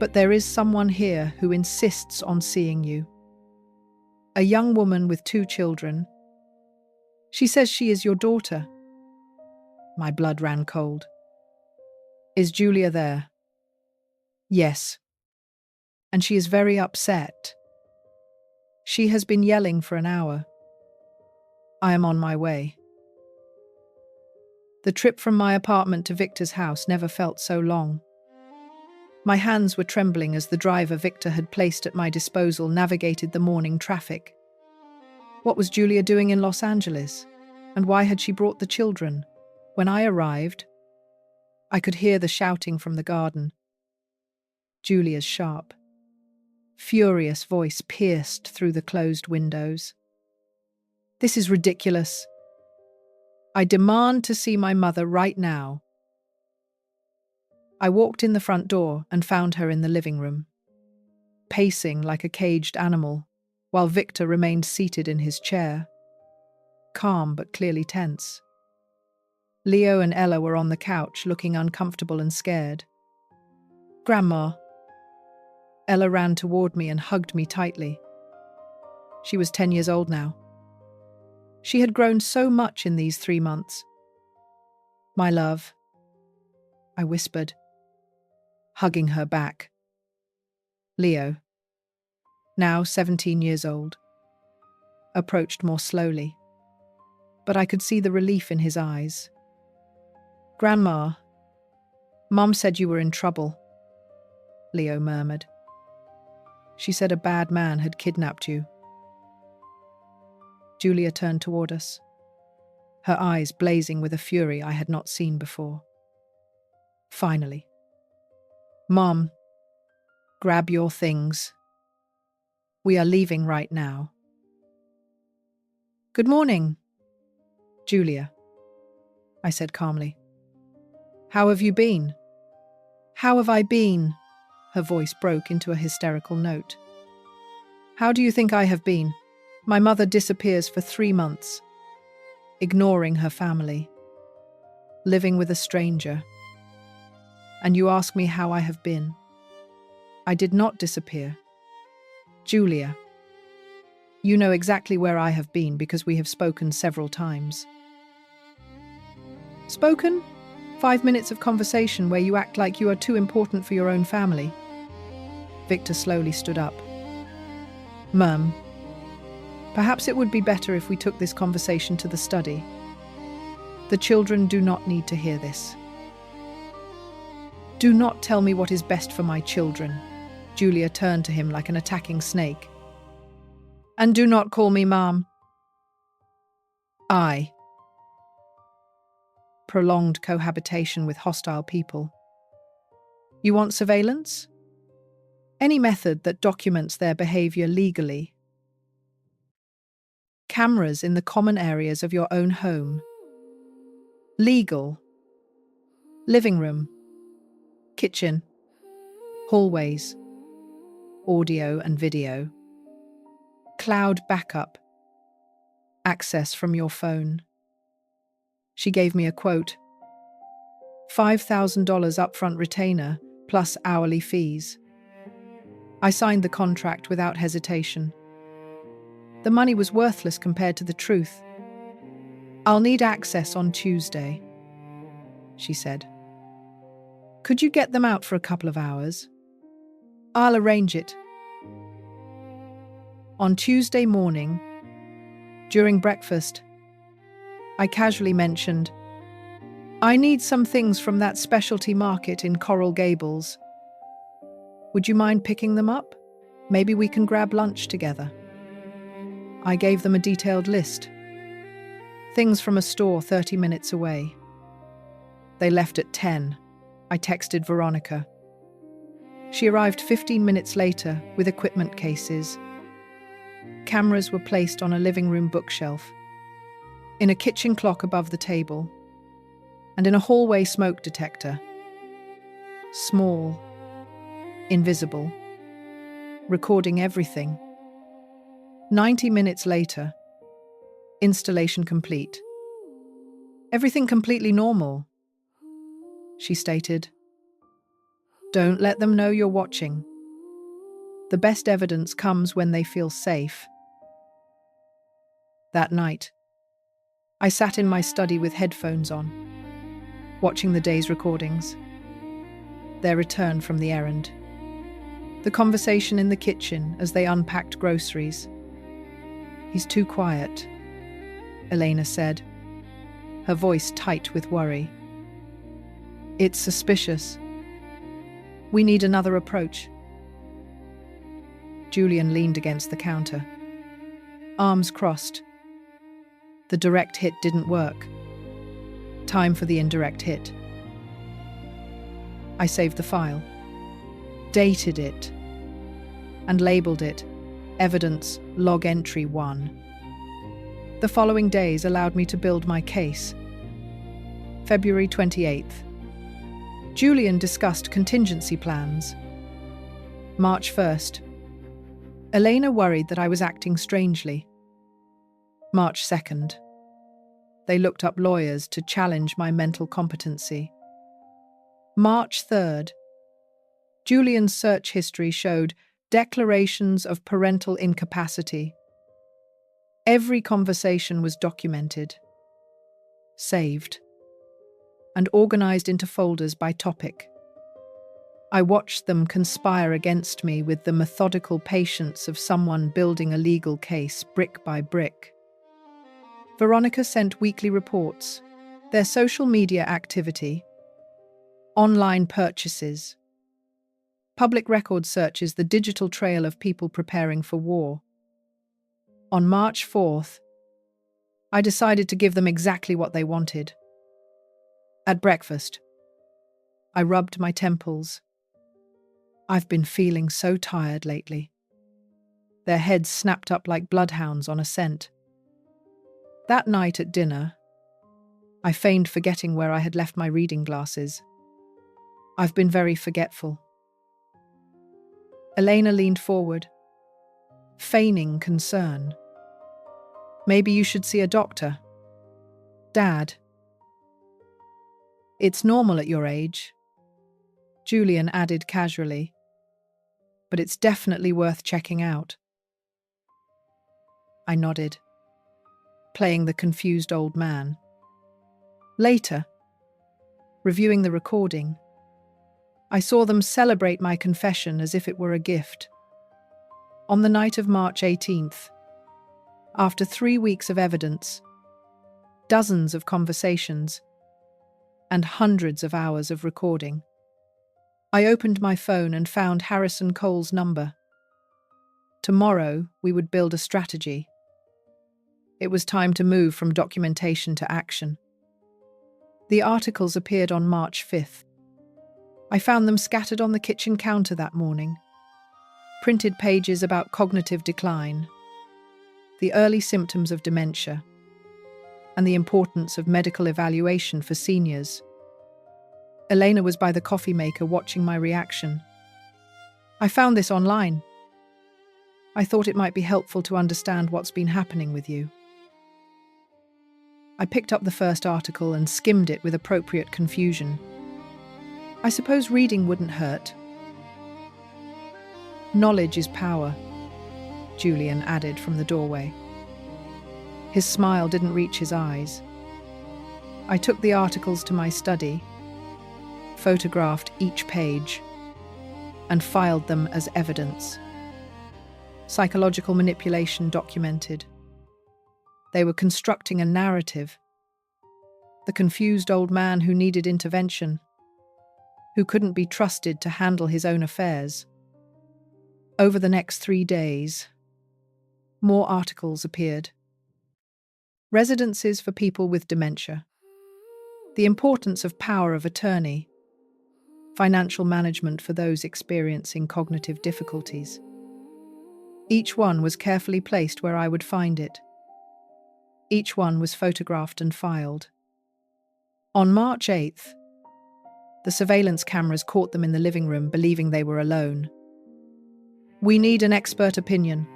But there is someone here who insists on seeing you. A young woman with 2 children. She says she is your daughter. My blood ran cold. Is Julia there? Yes. And she is very upset. She has been yelling for an hour. I am on my way. The trip from my apartment to Victor's house never felt so long. My hands were trembling as the driver Victor had placed at my disposal navigated the morning traffic. What was Julia doing in Los Angeles? And why had she brought the children? When I arrived, I could hear the shouting from the garden. Julia's sharp, furious voice pierced through the closed windows. This is ridiculous. I demand to see my mother right now. I walked in the front door and found her in the living room, pacing like a caged animal, while Victor remained seated in his chair, calm but clearly tense. Leo and Ella were on the couch, looking uncomfortable and scared. Grandma. Ella ran toward me and hugged me tightly. She was 10 years old now. She had grown so much in these 3 months. My love, I whispered, hugging her back. Leo, now 17 years old, approached more slowly, but I could see the relief in his eyes. Grandma, Mom said you were in trouble, Leo murmured. She said a bad man had kidnapped you. Julia turned toward us, her eyes blazing with a fury I had not seen before. Finally. Mom, grab your things. We are leaving right now. Good morning, Julia, I said calmly. How have you been? How have I been? Her voice broke into a hysterical note. How do you think I have been? My mother disappears for 3 months, ignoring her family, living with a stranger. And you ask me how I have been. I did not disappear. Julia, you know exactly where I have been because we have spoken several times. Spoken? 5 minutes of conversation where you act like you are too important for your own family. Victor slowly stood up. Mum, perhaps it would be better if we took this conversation to the study. The children do not need to hear this. Do not tell me what is best for my children. Julia turned to him like an attacking snake. And do not call me Mom. I. Prolonged cohabitation with hostile people. You want surveillance? Any method that documents their behavior legally. Cameras in the common areas of your own home. Legal. Living room. Kitchen. Hallways. Audio and video. Cloud backup. Access from your phone. She gave me a quote. $5,000 upfront retainer, plus hourly fees. I signed the contract without hesitation. The money was worthless compared to the truth. I'll need access on Tuesday, she said. Could you get them out for a couple of hours? I'll arrange it. On Tuesday morning, during breakfast, I casually mentioned, I need some things from that specialty market in Coral Gables. Would you mind picking them up? Maybe we can grab lunch together. I gave them a detailed list. Things from a store 30 minutes away. They left at 10. I texted Veronica. She arrived 15 minutes later with equipment cases. Cameras were placed on a living room bookshelf, in a kitchen clock above the table, and in a hallway smoke detector. Small, invisible, recording everything. 90 minutes later, installation complete. Everything completely normal, she stated. Don't let them know you're watching. The best evidence comes when they feel safe. That night, I sat in my study with headphones on, watching the day's recordings. Their return from the errand. The conversation in the kitchen as they unpacked groceries. He's too quiet, Elena said, her voice tight with worry. It's suspicious. We need another approach. Julian leaned against the counter, arms crossed. The direct hit didn't work. Time for the indirect hit. I saved the file, dated it, and labeled it Evidence Log Entry 1. The following days allowed me to build my case. February 28th. Julian discussed contingency plans. March 1st. Elena worried that I was acting strangely. March 2nd. They looked up lawyers to challenge my mental competency. March 3rd. Julian's search history showed declarations of parental incapacity. Every conversation was documented, saved, and organized into folders by topic. I watched them conspire against me with the methodical patience of someone building a legal case brick by brick. Veronica sent weekly reports, their social media activity, online purchases, public record searches, the digital trail of people preparing for war. On March 4th, I decided to give them exactly what they wanted. At breakfast, I rubbed my temples. I've been feeling so tired lately. Their heads snapped up like bloodhounds on a scent. That night at dinner, I feigned forgetting where I had left my reading glasses. I've been very forgetful. Elena leaned forward, feigning concern. Maybe you should see a doctor. Dad. It's normal at your age, Julian added casually, but it's definitely worth checking out. I nodded, playing the confused old man. Later, reviewing the recording, I saw them celebrate my confession as if it were a gift. On the night of March 18th, after 3 weeks of evidence, dozens of conversations, and hundreds of hours of recording, I opened my phone and found Harrison Cole's number. Tomorrow, we would build a strategy. It was time to move from documentation to action. The articles appeared on March 5th. I found them scattered on the kitchen counter that morning. Printed pages about cognitive decline, the early symptoms of dementia, and the importance of medical evaluation for seniors. Elena was by the coffee maker watching my reaction. I found this online. I thought it might be helpful to understand what's been happening with you. I picked up the first article and skimmed it with appropriate confusion. I suppose reading wouldn't hurt. Knowledge is power, Julian added from the doorway. His smile didn't reach his eyes. I took the articles to my study, photographed each page, and filed them as evidence. Psychological manipulation documented. They were constructing a narrative. The confused old man who needed intervention, who couldn't be trusted to handle his own affairs. Over the next 3 days, more articles appeared. Residences for people with dementia. The importance of power of attorney. Financial management for those experiencing cognitive difficulties. Each one was carefully placed where I would find it. Each one was photographed and filed. On March 8th, the surveillance cameras caught them in the living room, believing they were alone. "We need an expert opinion,"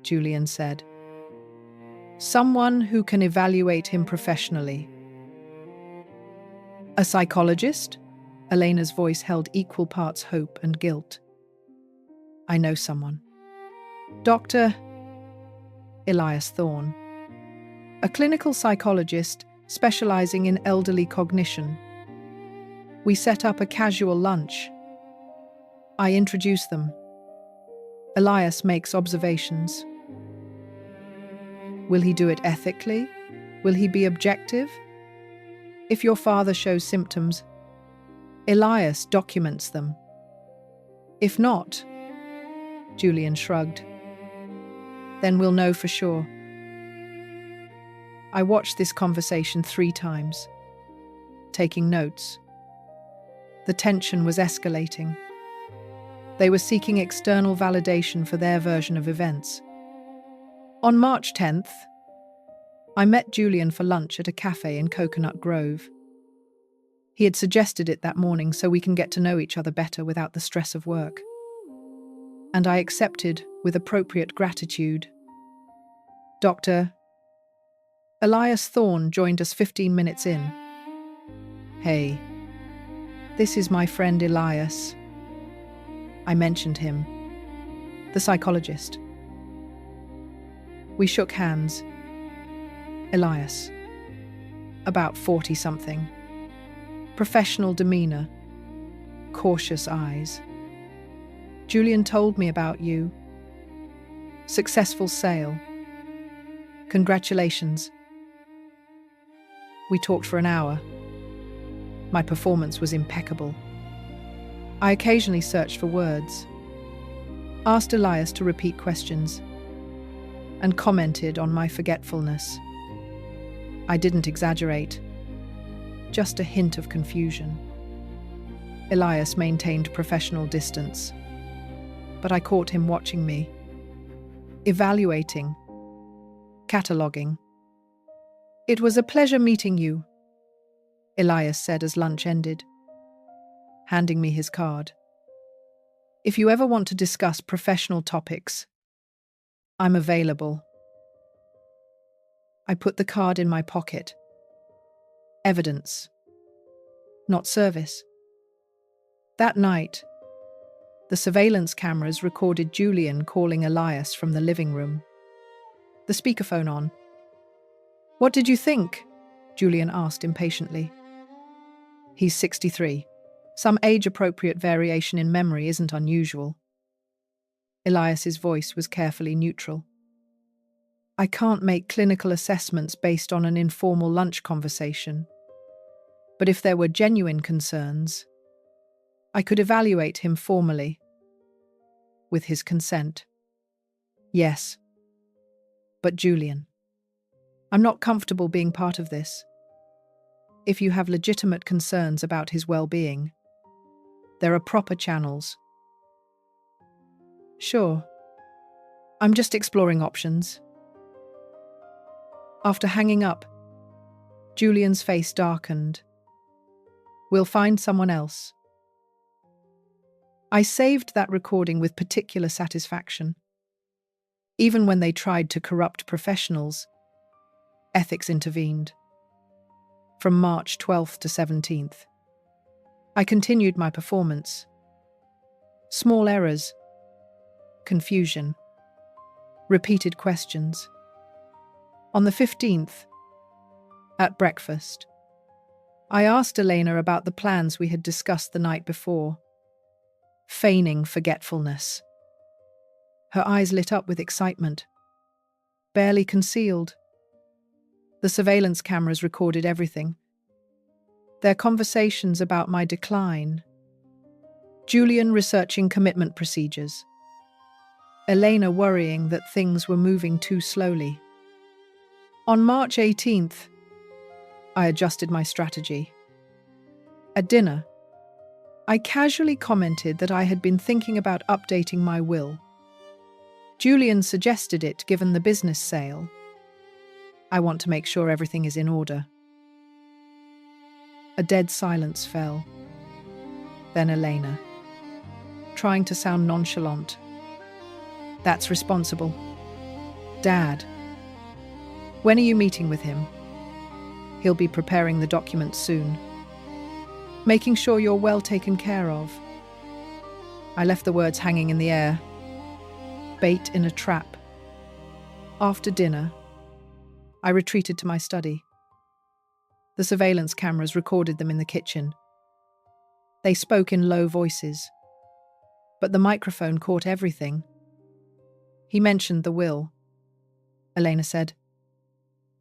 Julian said. "Someone who can evaluate him professionally." "A psychologist?" Elena's voice held equal parts hope and guilt. "I know someone." "Dr. Elias Thorne, a clinical psychologist specializing in elderly cognition. We set up a casual lunch. I introduce them. Elias makes observations. Will he do it ethically? Will he be objective? If your father shows symptoms, Elias documents them. If not," Julian shrugged, "then we'll know for sure." I watched this conversation 3 times, taking notes. The tension was escalating. They were seeking external validation for their version of events. On March 10th, I met Julian for lunch at a cafe in Coconut Grove. He had suggested it that morning so we can get to know each other better without the stress of work. And I accepted with appropriate gratitude. Dr. Elias Thorne joined us 15 minutes in. "Hey, this is my friend Elias." I mentioned him, the psychologist. We shook hands. Elias, about 40-something, professional demeanor, cautious eyes. "Julian told me about you. Successful sale. Congratulations." We talked for an hour. My performance was impeccable. I occasionally searched for words, asked Elias to repeat questions, and commented on my forgetfulness. I didn't exaggerate, just a hint of confusion. Elias maintained professional distance, but I caught him watching me, evaluating, cataloguing. "It was a pleasure meeting you," Elias said as lunch ended, handing me his card. "If you ever want to discuss professional topics, I'm available." I put the card in my pocket. Evidence, not service. That night, the surveillance cameras recorded Julian calling Elias from the living room. The speakerphone on. "What did you think?" Julian asked impatiently. "He's 63. Some age-appropriate variation in memory isn't unusual." Elias's voice was carefully neutral. "I can't make clinical assessments based on an informal lunch conversation. But if there were genuine concerns, I could evaluate him formally, with his consent." Yes. But Julian, I'm not comfortable being part of this. If you have legitimate concerns about his well-being, there are proper channels. Sure. I'm just exploring options. After hanging up, Julian's face darkened. We'll find someone else. I saved that recording with particular satisfaction. Even when they tried to corrupt professionals, ethics intervened. From March 12th to 17th, I continued my performance. Small errors, confusion, repeated questions. On the 15th, at breakfast, I asked Elena about the plans we had discussed the night before, feigning forgetfulness. Her eyes lit up with excitement, barely concealed. The surveillance cameras recorded everything. Their conversations about my decline. Julian researching commitment procedures. Elena worrying that things were moving too slowly. On March 18th, I adjusted my strategy. At dinner, I casually commented that I had been thinking about updating my will. Julian suggested it given the business sale. I want to make sure everything is in order. A dead silence fell. Then Elena, trying to sound nonchalant. That's responsible. Dad, when are you meeting with him? He'll be preparing the documents soon. Making sure you're well taken care of. I left the words hanging in the air. Bait in a trap. After dinner, I retreated to my study. The surveillance cameras recorded them in the kitchen. They spoke in low voices, but the microphone caught everything. He mentioned the will, Elena said,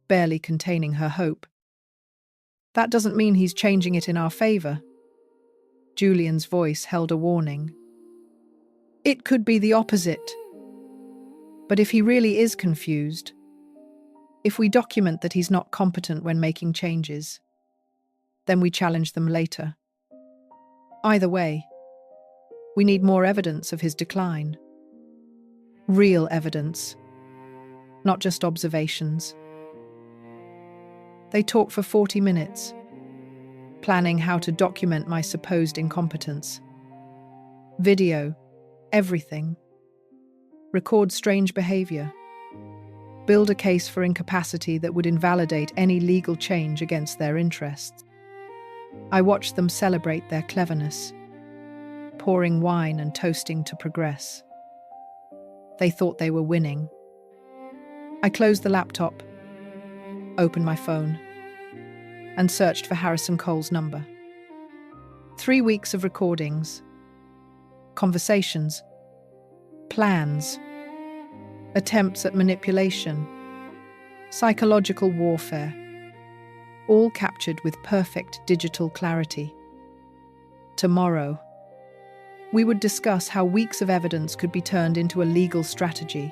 barely containing her hope. That doesn't mean he's changing it in our favor. Julian's voice held a warning. It could be the opposite. But if he really is confused, if we document that he's not competent when making changes, then we challenge them later. Either way, we need more evidence of his decline. Real evidence, not just observations. They talked for 40 minutes, planning how to document my supposed incompetence. Video, everything. Record strange behavior. Build a case for incapacity that would invalidate any legal change against their interests. I watched them celebrate their cleverness, pouring wine and toasting to progress. They thought they were winning. I closed the laptop, opened my phone, and searched for Harrison Cole's number. 3 weeks of recordings, conversations, plans, attempts at manipulation, psychological warfare, all captured with perfect digital clarity. Tomorrow, we would discuss how weeks of evidence could be turned into a legal strategy,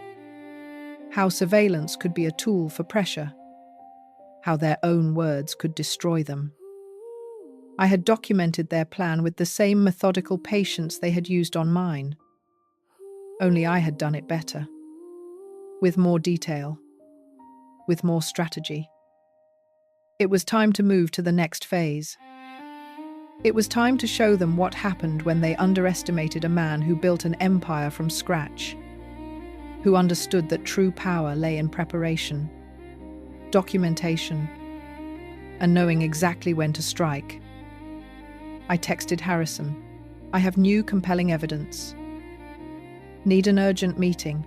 how surveillance could be a tool for pressure, how their own words could destroy them. I had documented their plan with the same methodical patience they had used on mine. Only I had done it better. With more detail. With more strategy. It was time to move to the next phase. It was time to show them what happened when they underestimated a man who built an empire from scratch, who understood that true power lay in preparation, documentation, and knowing exactly when to strike. I texted Harrison, I have new compelling evidence. Need an urgent meeting.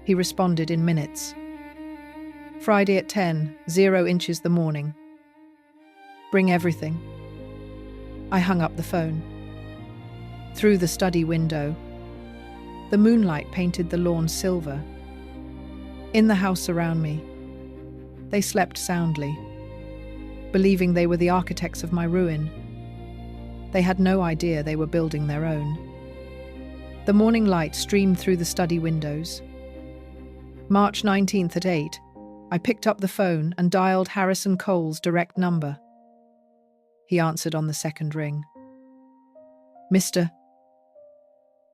He responded in minutes. Friday at 10, 0 inches the morning. Bring everything. I hung up the phone. Through the study window, the moonlight painted the lawn silver. In the house around me, they slept soundly, believing they were the architects of my ruin. They had no idea they were building their own. The morning light streamed through the study windows, March 19th at 8, I picked up the phone and dialed Harrison Cole's direct number. He answered on the second ring. Mr.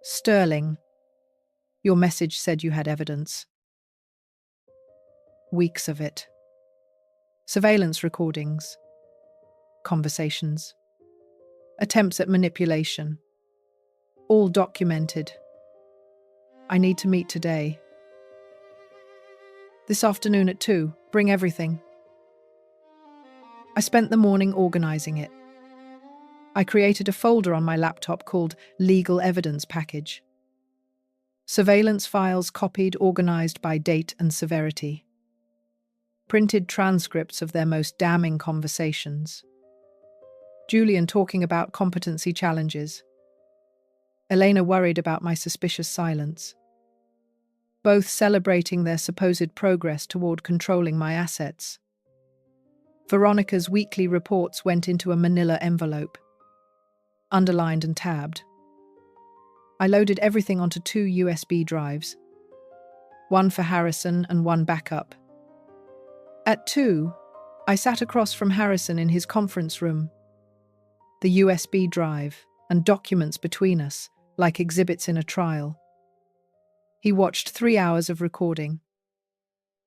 Sterling, your message said you had evidence. Weeks of it. Surveillance recordings. Conversations. Attempts at manipulation. All documented. I need to meet today. This afternoon at 2, bring everything. I spent the morning organizing it. I created a folder on my laptop called Legal Evidence Package. Surveillance files copied, organized by date and severity. Printed transcripts of their most damning conversations. Julian talking about competency challenges. Elena worried about my suspicious silence. Both celebrating their supposed progress toward controlling my assets. Veronica's weekly reports went into a manila envelope, underlined and tabbed. I loaded everything onto 2 USB drives, one for Harrison and one backup. At 2, I sat across from Harrison in his conference room. The USB drive and documents between us, like exhibits in a trial. He watched 3 hours of recording,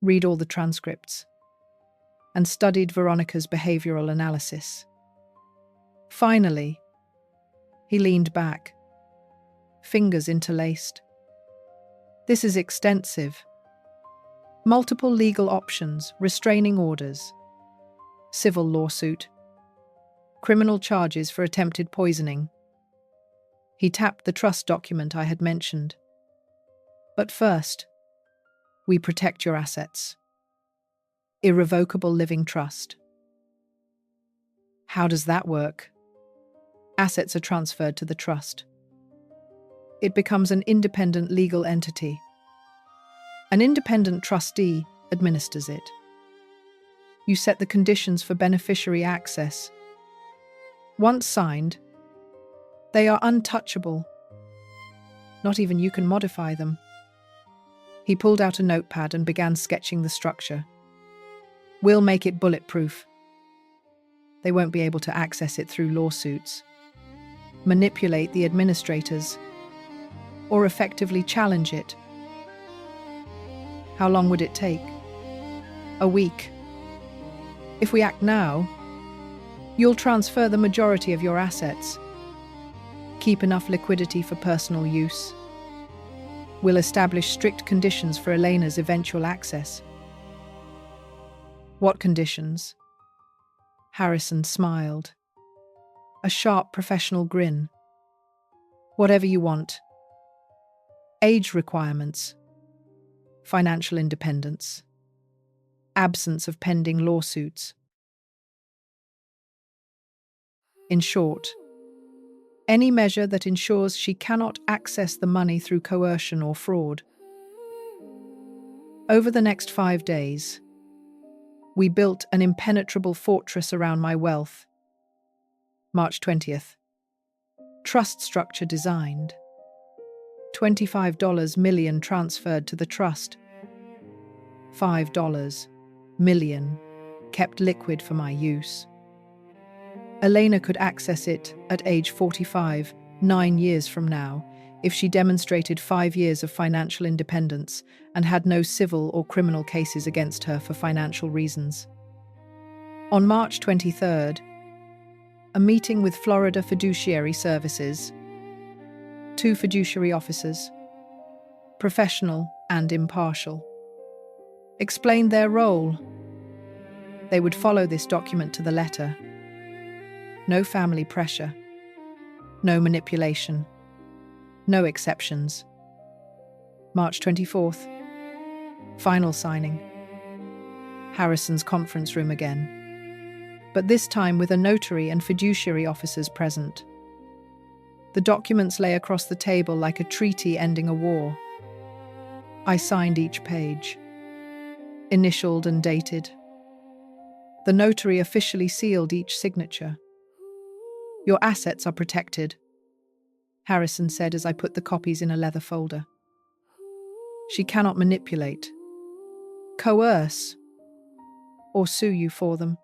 read all the transcripts, and studied Veronica's behavioral analysis. Finally, he leaned back, fingers interlaced. This is extensive. Multiple legal options, restraining orders, civil lawsuit, criminal charges for attempted poisoning. He tapped the trust document I had mentioned. But first, we protect your assets. Irrevocable living trust. How does that work? Assets are transferred to the trust. It becomes an independent legal entity. An independent trustee administers it. You set the conditions for beneficiary access. Once signed, they are untouchable. Not even you can modify them. He pulled out a notepad and began sketching the structure. We'll make it bulletproof. They won't be able to access it through lawsuits, manipulate the administrators, or effectively challenge it. How long would it take? A week. If we act now, you'll transfer the majority of your assets. Keep enough liquidity for personal use. We'll establish strict conditions for Elena's eventual access. What conditions? Harrison smiled. A sharp professional grin. Whatever you want. Age requirements. Financial independence. Absence of pending lawsuits. In short, any measure that ensures she cannot access the money through coercion or fraud. Over the next 5 days, we built an impenetrable fortress around my wealth. March 20th. Trust structure designed. $25 million transferred to the trust. $5 million kept liquid for my use. Elena could access it at age 45, 9 years from now, if she demonstrated 5 years of financial independence and had no civil or criminal cases against her for financial reasons. On March 23rd, a meeting with Florida Fiduciary Services, 2 fiduciary officers, professional and impartial, explained their role. They would follow this document to the letter. No family pressure. No manipulation. No exceptions. March 24th. Final signing. Harrison's conference room again. But this time with a notary and fiduciary officers present. The documents lay across the table like a treaty ending a war. I signed each page. Initialed and dated. The notary officially sealed each signature. Your assets are protected, Harrison said as I put the copies in a leather folder. She cannot manipulate, coerce, or sue you for them.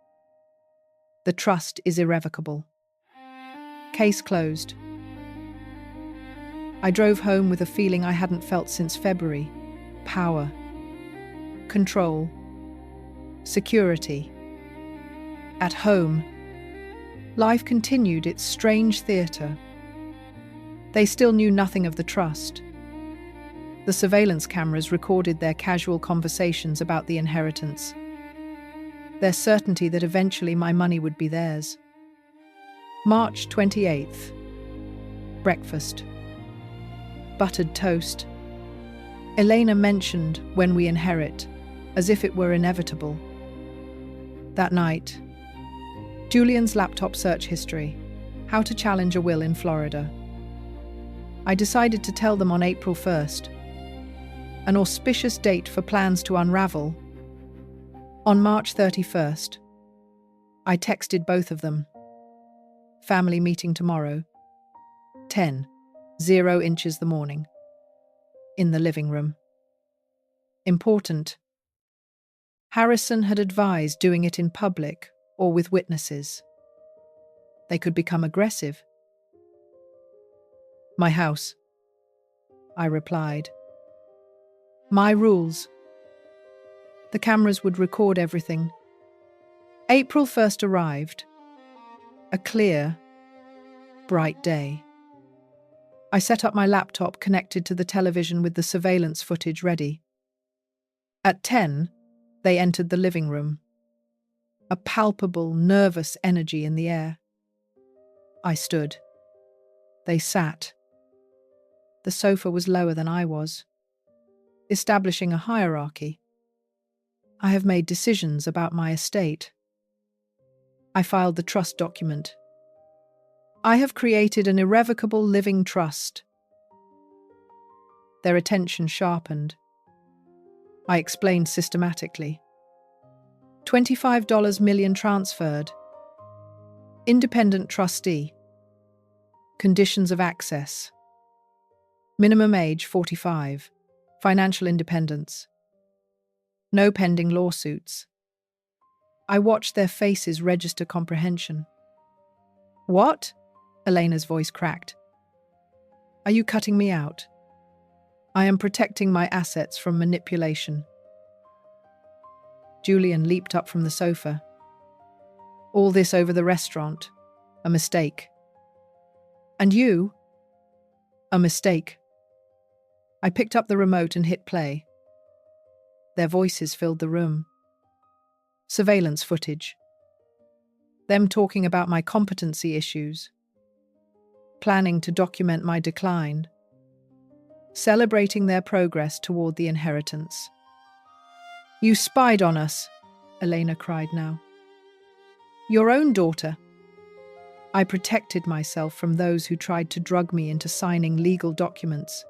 The trust is irrevocable. Case closed. I drove home with a feeling I hadn't felt since February. Power, control, security. At home, life continued its strange theatre. They still knew nothing of the trust. The surveillance cameras recorded their casual conversations about the inheritance, their certainty that eventually my money would be theirs. March 28th. Breakfast. Buttered toast. Elena mentioned when we inherit, as if it were inevitable. That night, Julian's laptop search history, how to challenge a will in Florida. I decided to tell them on April 1st, an auspicious date for plans to unravel. On March 31st, I texted both of them. Family meeting tomorrow. 10:00 the morning. In the living room. Important. Harrison had advised doing it in public or with witnesses. They could become aggressive. My house, I replied. My rules. The cameras would record everything. April 1st arrived. A clear, bright day. I set up my laptop connected to the television with the surveillance footage ready. At 10, they entered the living room. A palpable, nervous energy in the air. I stood. They sat. The sofa was lower than I was, establishing a hierarchy. I have made decisions about my estate. I filed the trust document. I have created an irrevocable living trust. Their attention sharpened. I explained systematically. $25 million transferred. Independent trustee. Conditions of access. Minimum age 45. Financial independence. No pending lawsuits. I watched their faces register comprehension. What? Elena's voice cracked. Are you cutting me out? I am protecting my assets from manipulation. Julian leaped up from the sofa. All this over the restaurant. A mistake. And you? A mistake. I picked up the remote and hit play. Their voices filled the room. Surveillance footage. Them talking about my competency issues. Planning to document my decline. Celebrating their progress toward the inheritance. You spied on us, Elena cried now. Your own daughter. I protected myself from those who tried to drug me into signing legal documents.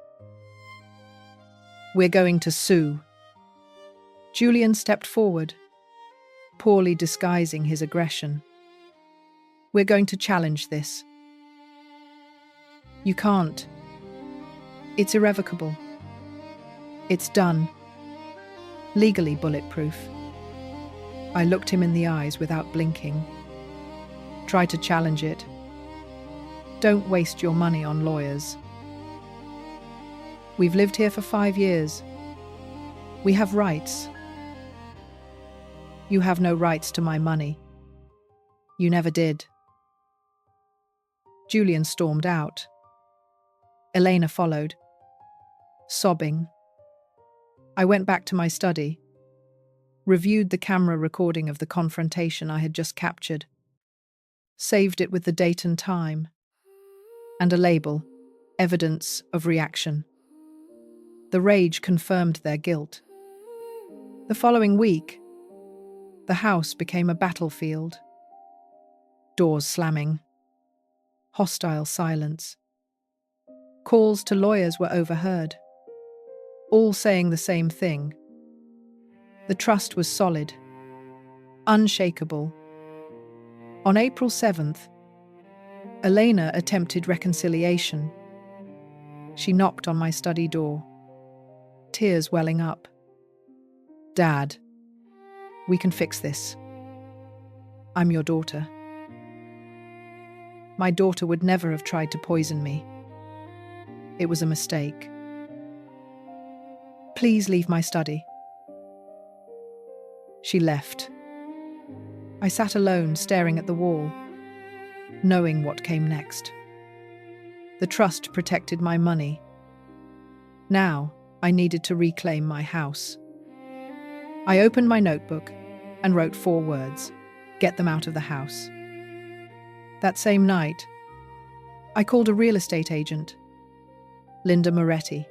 We're going to sue. Julian stepped forward, poorly disguising his aggression. We're going to challenge this. You can't. It's irrevocable. It's done. Legally bulletproof. I looked him in the eyes without blinking. Try to challenge it. Don't waste your money on lawyers. We've lived here for 5 years. We have rights. You have no rights to my money. You never did. Julian stormed out. Elena followed, sobbing. I went back to my study, reviewed the camera recording of the confrontation I had just captured, saved it with the date and time, and a label, evidence of reaction. The rage confirmed their guilt. The following week, the house became a battlefield. Doors slamming. Hostile silence. Calls to lawyers were overheard, all saying the same thing. The trust was solid, unshakable. On April 7th, Elena attempted reconciliation. She knocked on my study door, tears welling up. Dad, We can fix this. I'm your daughter. My daughter would never have tried to poison me. It was a mistake. Please leave my study. She left. I sat alone, staring at the wall, knowing what came next. The trust protected my money. Now, I needed to reclaim my house. I opened my notebook and wrote 4 words: get them out of the house. That same night, I called a real estate agent, Linda Moretti,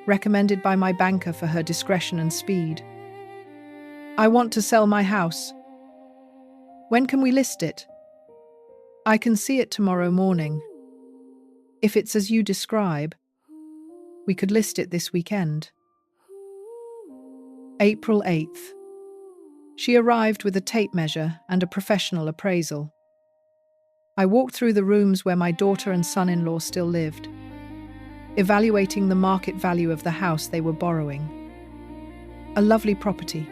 recommended by my banker for her discretion and speed. I want to sell my house. When can we list it? I can see it tomorrow morning. If it's as you describe, we could list it this weekend. April 8th. She arrived with a tape measure and a professional appraisal. I walked through the rooms where my daughter and son-in-law still lived, evaluating the market value of the house they were borrowing. A lovely property.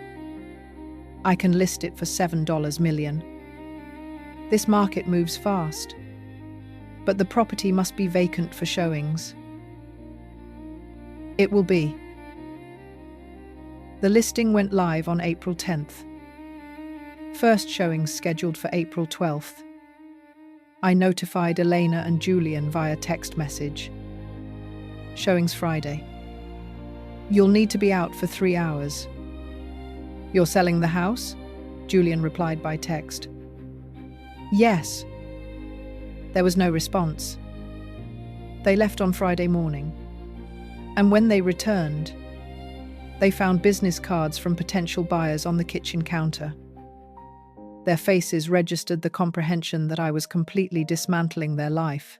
I can list it for $7 million. This market moves fast, but the property must be vacant for showings. It will be. The listing went live on April 10th. First showings scheduled for April 12th. I notified Elena and Julian via text message. Showings Friday. You'll need to be out for 3 hours. You're selling the house? Julian replied by text. Yes. There was no response. They left on Friday morning. And when they returned, they found business cards from potential buyers on the kitchen counter. Their faces registered the comprehension that I was completely dismantling their life.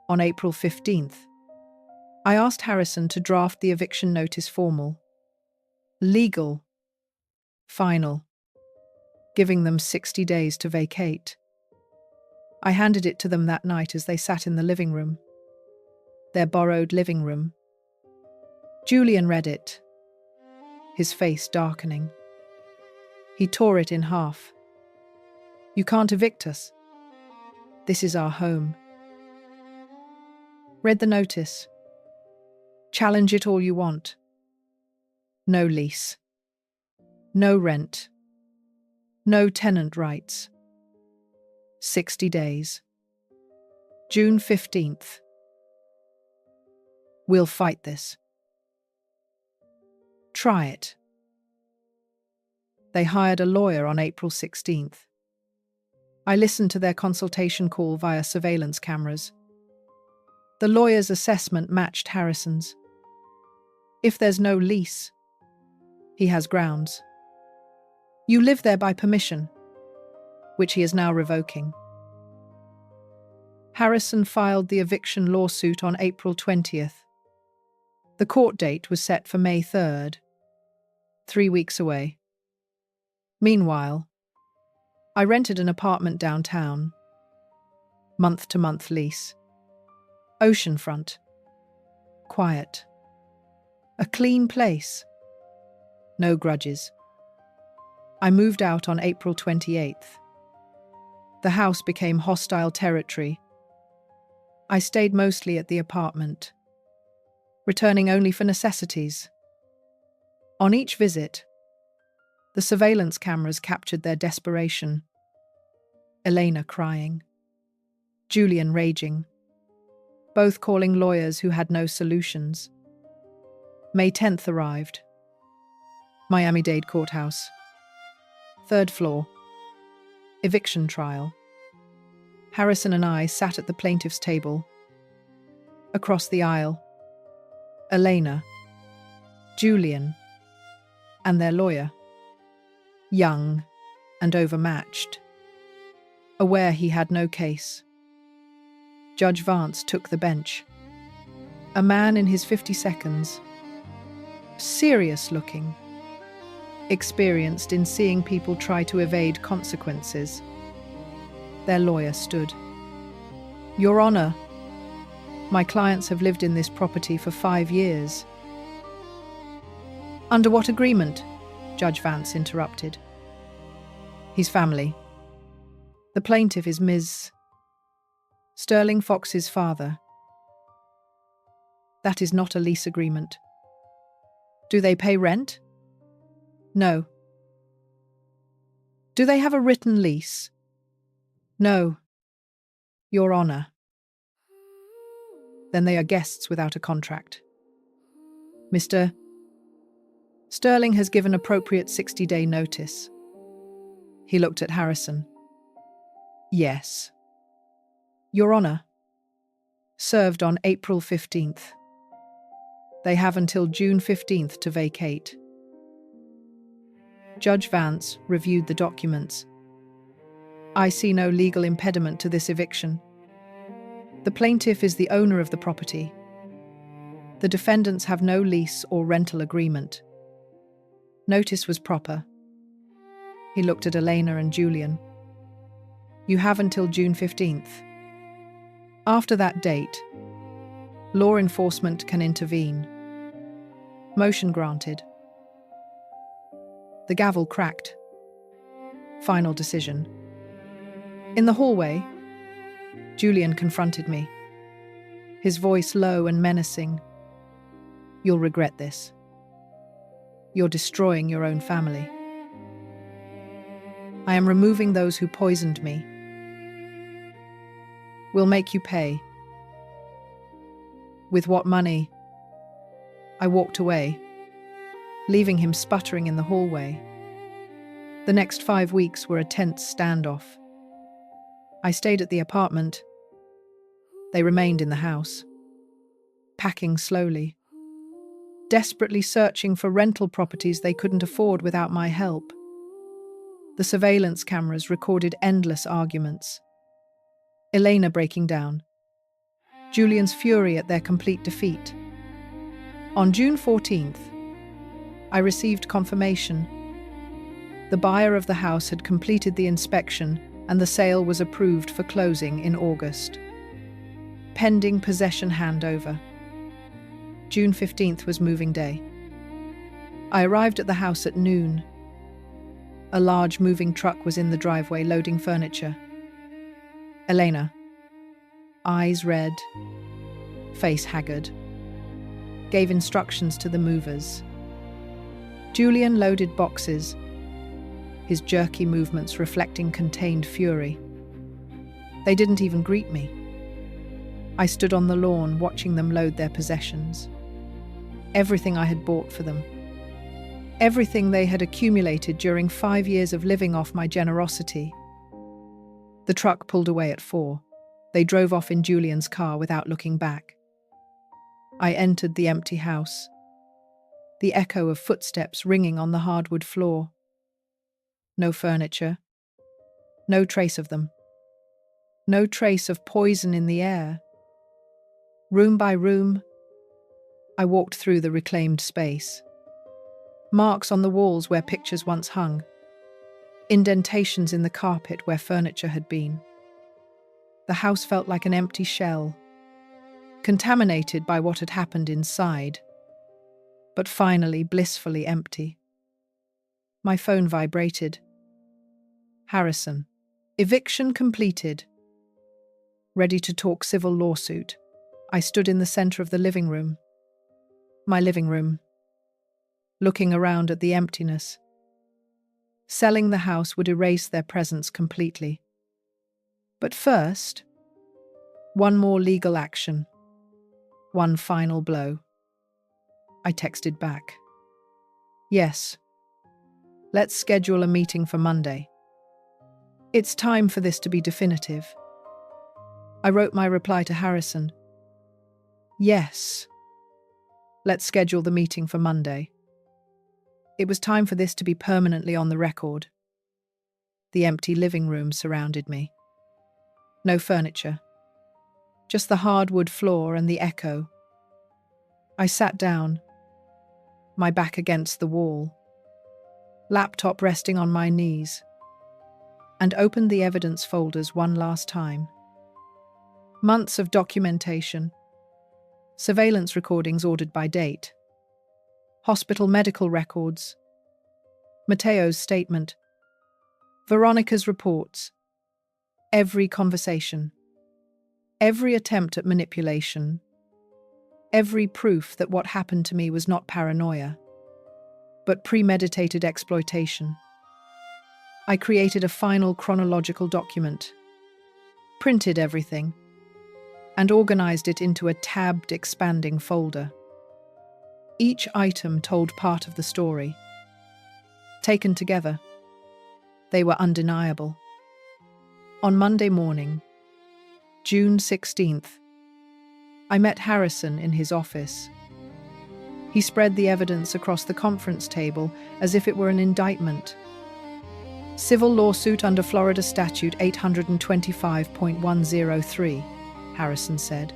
On April 15th, I asked Harrison to draft the eviction notice formal, legal, final, giving them 60 days to vacate. I handed it to them that night as they sat in the living room, their borrowed living room. Julian read it, his face darkening. He tore it in half. You can't evict us. This is our home. Read the notice. Challenge it all you want. No lease. No rent. No tenant rights. 60 days. June 15th. We'll fight this. Try it. They hired a lawyer on April 16th. I listened to their consultation call via surveillance cameras. The lawyer's assessment matched Harrison's. If there's no lease, he has grounds. You live there by permission, which he is now revoking. Harrison filed the eviction lawsuit on April 20th. The court date was set for May 3rd, 3 weeks away. Meanwhile, I rented an apartment downtown, month-to-month lease, oceanfront, quiet, a clean place, no grudges. I moved out on April 28th. The house became hostile territory. I stayed mostly at the apartment, returning only for necessities. On each visit, the surveillance cameras captured their desperation. Elena crying, Julian raging, both calling lawyers who had no solutions. May 10th arrived. Miami-Dade Courthouse. 3rd floor. Eviction trial. Harrison and I sat at the plaintiff's table. Across the aisle, Elena, Julian, and their lawyer. Young and overmatched. Aware he had no case. Judge Vance took the bench. A man in his 52nd, serious-looking, experienced in seeing people try to evade consequences. Their lawyer stood. Your Honor, my clients have lived in this property for 5 years. Under what agreement? Judge Vance interrupted. His family. The plaintiff is Ms. Sterling Fox's father. That is not a lease agreement. Do they pay rent? No. Do they have a written lease? No. Your Honour. Then they are guests without a contract. Mr. Sterling has given appropriate 60-day notice. He looked at Harrison. Yes. Your Honour. Served on April 15th. They have until June 15th to vacate. Judge Vance reviewed the documents. I see no legal impediment to this eviction. The plaintiff is the owner of the property. The defendants have no lease or rental agreement. Notice was proper. He looked at Elena and Julian. You have until June 15th. After that date, law enforcement can intervene. Motion granted. The gavel cracked. Final decision. In the hallway, Julian confronted me, his voice low and menacing. You'll regret this. You're destroying your own family. I am removing those who poisoned me. We'll make you pay. With what money? I walked away, leaving him sputtering in the hallway. The next 5 weeks were a tense standoff. I stayed at the apartment. They remained in the house, packing slowly, desperately searching for rental properties they couldn't afford without my help. The surveillance cameras recorded endless arguments. Elena breaking down. Julian's fury at their complete defeat. On June 14th, I received confirmation. The buyer of the house had completed the inspection and the sale was approved for closing in August. Pending possession handover. June 15th was moving day. I arrived at the house at noon. A large moving truck was in the driveway loading furniture. Elena, eyes red, face haggard, gave instructions to the movers. Julian loaded boxes, his jerky movements reflecting contained fury. They didn't even greet me. I stood on the lawn watching them load their possessions. Everything I had bought for them. Everything they had accumulated during 5 years of living off my generosity. The truck pulled away at 4. They drove off in Julian's car without looking back. I entered the empty house, the echo of footsteps ringing on the hardwood floor. No furniture. No trace of them. No trace of poison in the air. Room by room, I walked through the reclaimed space. Marks on the walls where pictures once hung. Indentations in the carpet where furniture had been. The house felt like an empty shell, contaminated by what had happened inside, but finally blissfully empty. My phone vibrated. Harrison. Eviction completed. Ready to talk civil lawsuit. I stood in the center of the living room. My living room. Looking around at the emptiness. Selling the house would erase their presence completely. But first, one more legal action. One final blow. I texted back. Yes. Let's schedule a meeting for Monday. It's time for this to be definitive. I wrote my reply to Harrison. Yes. Let's schedule the meeting for Monday. It was time for this to be permanently on the record. The empty living room surrounded me. No furniture. Just the hardwood floor and the echo. I sat down, my back against the wall, laptop resting on my knees, and opened the evidence folders one last time. Months of documentation, surveillance recordings ordered by date, hospital medical records, Matteo's statement. Veronica's reports. Every conversation. Every attempt at manipulation. Every proof that what happened to me was not paranoia, but premeditated exploitation. I created a final chronological document, printed everything, and organized it into a tabbed, expanding folder. Each item told part of the story. Taken together, they were undeniable. On Monday morning, June 16th, I met Harrison in his office. He spread the evidence across the conference table as if it were an indictment. Civil lawsuit under Florida Statute 825.103, Harrison said,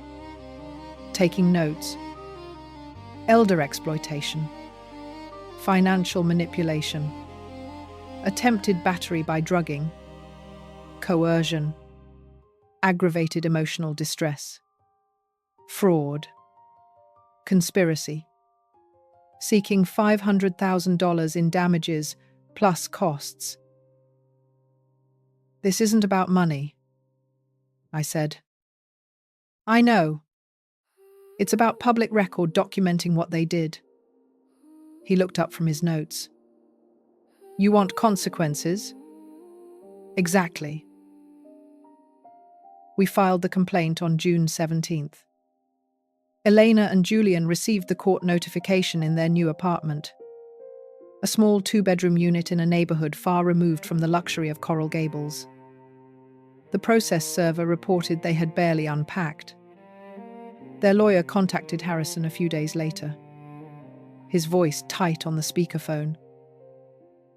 taking notes. Elder exploitation. Financial manipulation. Attempted battery by drugging. Coercion. Aggravated emotional distress. Fraud. Conspiracy. Seeking $500,000 in damages plus costs. This isn't about money, I said. I know. It's about public record documenting what they did. He looked up from his notes. You want consequences? Exactly. We filed the complaint on June 17th. Elena and Julian received the court notification in their new apartment. A small two-bedroom unit in a neighborhood far removed from the luxury of Coral Gables. The process server reported they had barely unpacked. Their lawyer contacted Harrison a few days later, his voice tight on the speakerphone.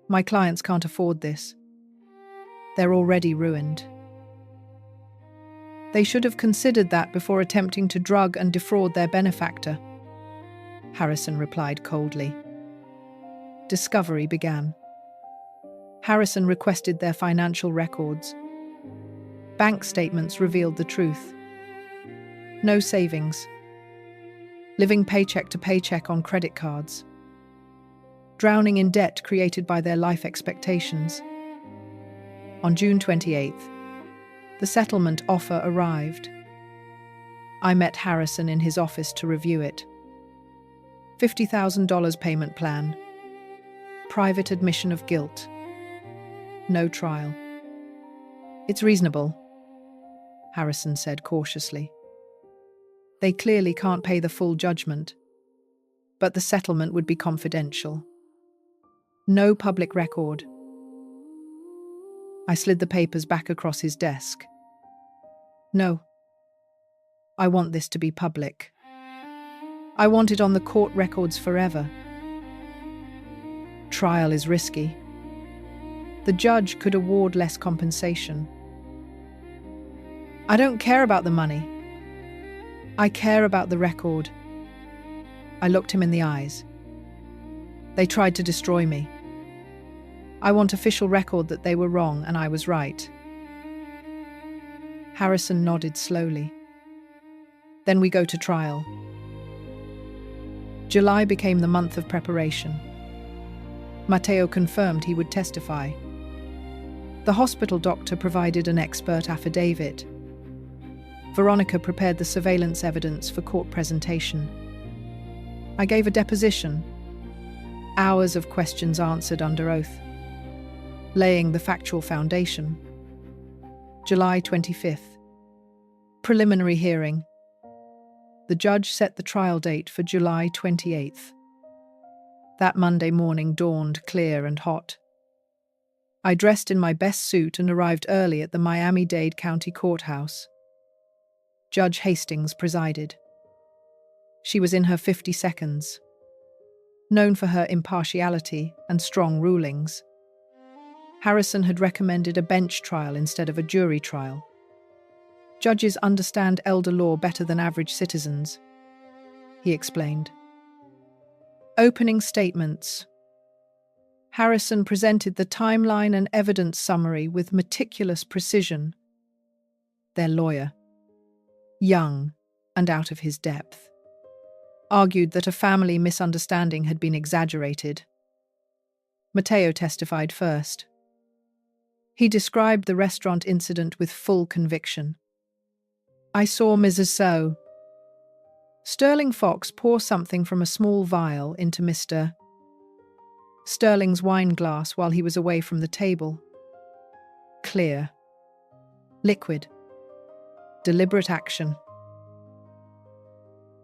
My clients can't afford this. They're already ruined. They should have considered that before attempting to drug and defraud their benefactor, Harrison replied coldly. Discovery began. Harrison requested their financial records. Bank statements revealed the truth. No savings. Living paycheck to paycheck on credit cards. Drowning in debt created by their life expectations. On June 28th, the settlement offer arrived. I met Harrison in his office to review it. $50,000 payment plan. Private admission of guilt. No trial. It's reasonable, Harrison said cautiously. They clearly can't pay the full judgment, but the settlement would be confidential. No public record. I slid the papers back across his desk. No. I want this to be public. I want it on the court records forever. Trial is risky. The judge could award less compensation. I don't care about the money. I care about the record. I looked him in the eyes. They tried to destroy me. I want official record that they were wrong and I was right. Harrison nodded slowly. Then we go to trial. July became the month of preparation. Matteo confirmed he would testify. The hospital doctor provided an expert affidavit. Veronica prepared the surveillance evidence for court presentation. I gave a deposition. Hours of questions answered under oath, laying the factual foundation. July 25th. Preliminary hearing. The judge set the trial date for July 28th. That Monday morning dawned clear and hot. I dressed in my best suit and arrived early at the Miami-Dade County Courthouse. Judge Hastings presided. She was in her 50 seconds. Known for her impartiality and strong rulings, Harrison had recommended a bench trial instead of a jury trial. Judges understand elder law better than average citizens, he explained. Opening statements. Harrison presented the timeline and evidence summary with meticulous precision. Their lawyer, young and out of his depth, argued that a family misunderstanding had been exaggerated. Matteo testified first. He described the restaurant incident with full conviction. I saw Mrs. So. Sterling Fox pour something from a small vial into Mr. Sterling's wine glass while he was away from the table. Clear. Liquid. Deliberate action.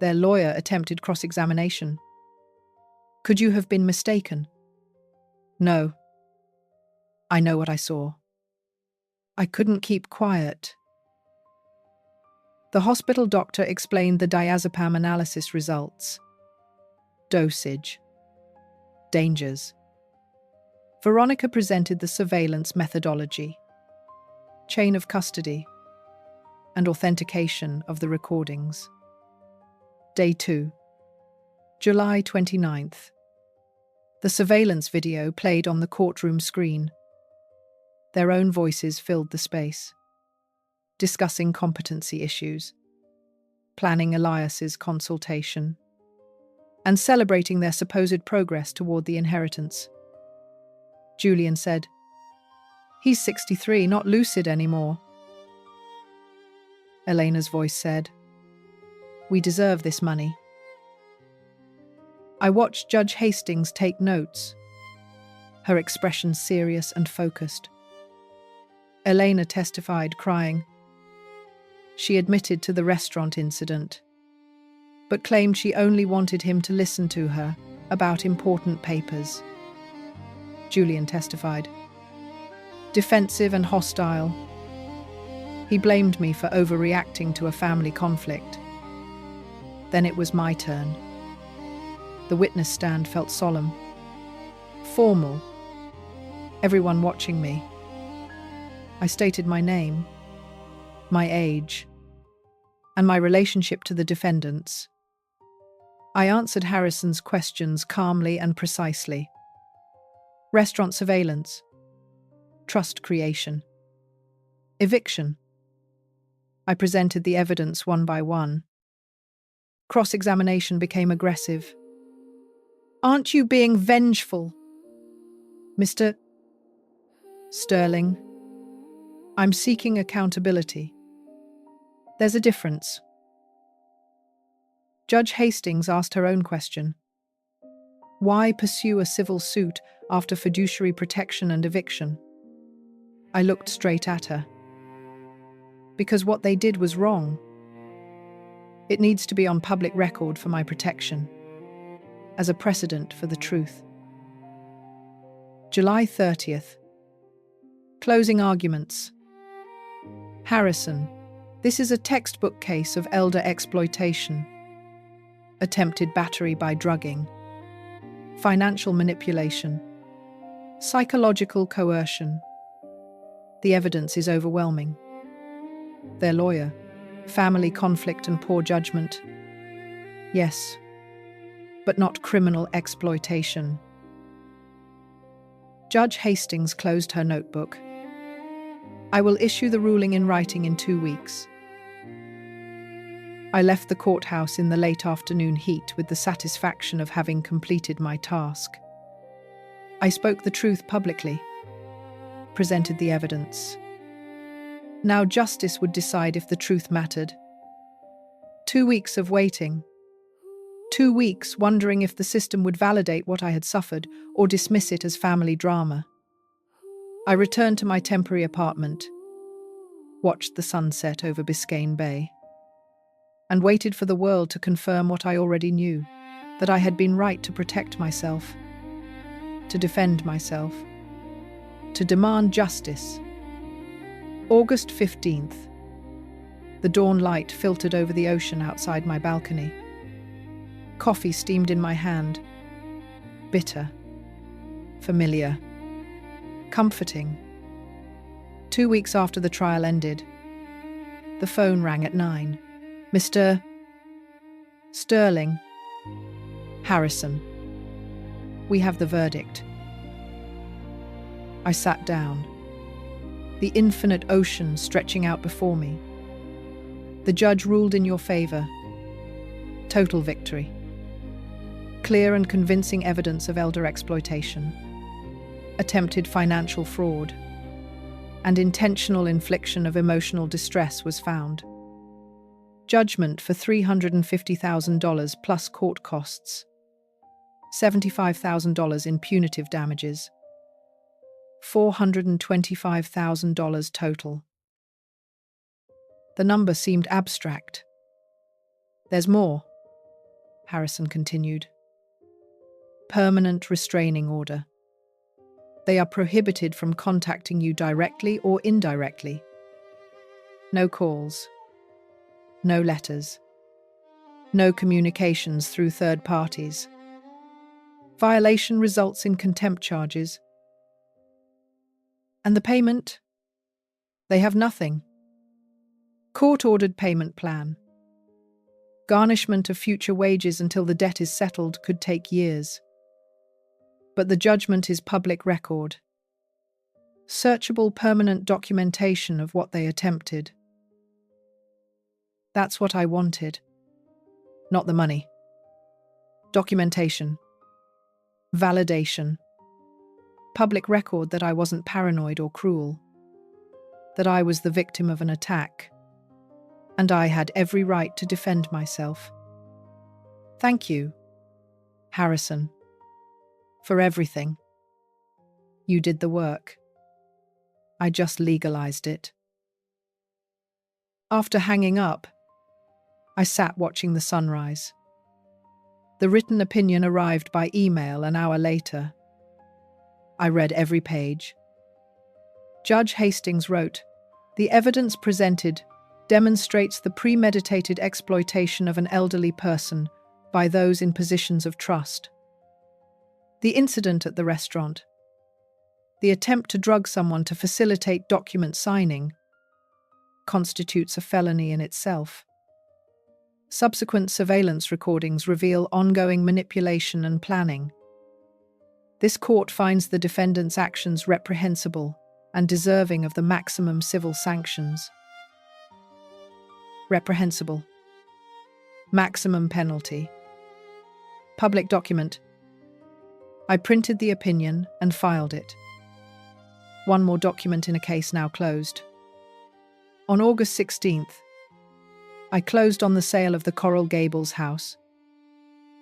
Their lawyer attempted cross-examination. Could you have been mistaken? No. I know what I saw. I couldn't keep quiet. The hospital doctor explained the diazepam analysis results. Dosage. Dangers. Veronica presented the surveillance methodology, chain of custody, and authentication of the recordings. Day 2. July 29th. The surveillance video played on the courtroom screen. Their own voices filled the space, discussing competency issues, planning Elias's consultation, and celebrating their supposed progress toward the inheritance. Julian said, "He's 63, not lucid anymore." Elena's voice said, "We deserve this money." I watched Judge Hastings take notes, her expression serious and focused. Elena testified, crying. She admitted to the restaurant incident, but claimed she only wanted him to listen to her about important papers. Julian testified. Defensive and hostile. He blamed me for overreacting to a family conflict. Then it was my turn. The witness stand felt solemn, formal, everyone watching me. I stated my name, my age, and my relationship to the defendants. I answered Harrison's questions calmly and precisely. Restaurant surveillance, trust creation, eviction. I presented the evidence one by one. Cross-examination became aggressive. Aren't you being vengeful? Mr. Sterling, I'm seeking accountability. There's a difference. Judge Hastings asked her own question. Why pursue a civil suit after fiduciary protection and eviction? I looked straight at her. Because what they did was wrong. It needs to be on public record for my protection, as a precedent for the truth. July 30th. Closing arguments. Harrison, this is a textbook case of elder exploitation, attempted battery by drugging, financial manipulation, psychological coercion. The evidence is overwhelming. Their lawyer, family conflict and poor judgment. Yes, but not criminal exploitation. Judge Hastings closed her notebook. I will issue the ruling in writing in 2 weeks. I left the courthouse in the late afternoon heat with the satisfaction of having completed my task. I spoke the truth publicly, presented the evidence. Now justice would decide if the truth mattered. 2 weeks of waiting. 2 weeks wondering if the system would validate what I had suffered or dismiss it as family drama. I returned to my temporary apartment, watched the sunset over Biscayne Bay, and waited for the world to confirm what I already knew, that I had been right to protect myself, to defend myself, to demand justice. August 15th. The dawn light filtered over the ocean outside my balcony. Coffee steamed in my hand. Bitter. Familiar. Comforting. 2 weeks after the trial ended, the phone rang at 9. Mr. Sterling. Harrison. We have the verdict. I sat down. The infinite ocean stretching out before me. The judge ruled in your favor. Total victory. Clear and convincing evidence of elder exploitation. attempted financial fraud, and intentional infliction of emotional distress was found. Judgment for $350,000 plus court costs, $75,000 in punitive damages, $425,000 total. The number seemed abstract. "There's more," Harrison continued. "Permanent restraining order. They are prohibited from contacting you directly or indirectly. No calls. No letters. No communications through third parties. Violation results in contempt charges. And the payment? They have nothing. Court-ordered payment plan. Garnishment of future wages until the debt is settled could take years. But the judgment is public record. Searchable permanent documentation of what they attempted. That's what I wanted. Not the money. Documentation. Validation. Public record that I wasn't paranoid or cruel. That I was the victim of an attack. And I had every right to defend myself. Thank you, Harrison, for everything. You did the work. I just legalized it." After hanging up, I sat watching the sunrise. The written opinion arrived by email an hour later. I read every page. Judge Hastings wrote, "The evidence presented demonstrates the premeditated exploitation of an elderly person by those in positions of trust. The incident at the restaurant, the attempt to drug someone to facilitate document signing, constitutes a felony in itself. Subsequent surveillance recordings reveal ongoing manipulation and planning. This court finds the defendant's actions reprehensible and deserving of the maximum civil sanctions." Reprehensible. Maximum penalty. Public document. I printed the opinion and filed it. One more document in a case now closed. On August 16th, I closed on the sale of the Coral Gables house.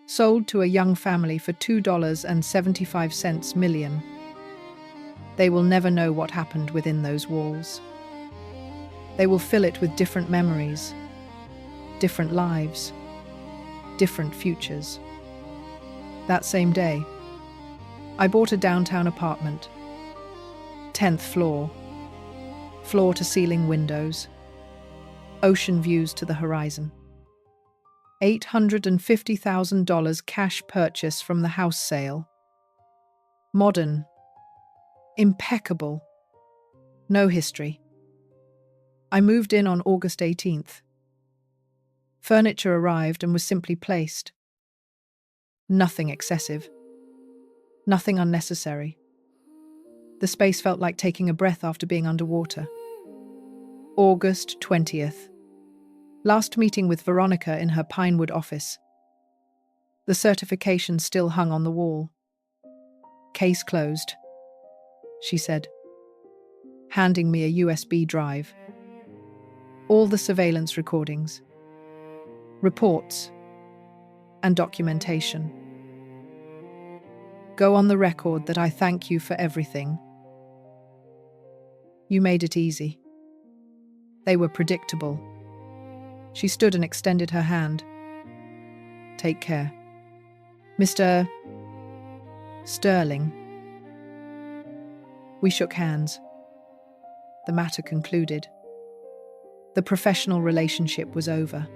Sold to a young family for $2.75 million. They will never know what happened within those walls. They will fill it with different memories, different lives, different futures. That same day, I bought a downtown apartment. 10th floor. Floor-to-ceiling windows. Ocean views to the horizon. $850,000 cash purchase from the house sale. Modern. Impeccable. No history. I moved in on August 18th. Furniture arrived and was simply placed. Nothing excessive. Nothing unnecessary. The space felt like taking a breath after being underwater. August 20th. Last meeting with Veronica in her Pinewood office. The certification still hung on the wall. "Case closed," she said, handing me a USB drive. All the surveillance recordings, reports, and documentation. Go on the record that I thank you for everything. You made it easy. They were predictable. She stood and extended her hand. Take care. Mr. Sterling. We shook hands. The matter concluded. The professional relationship was over.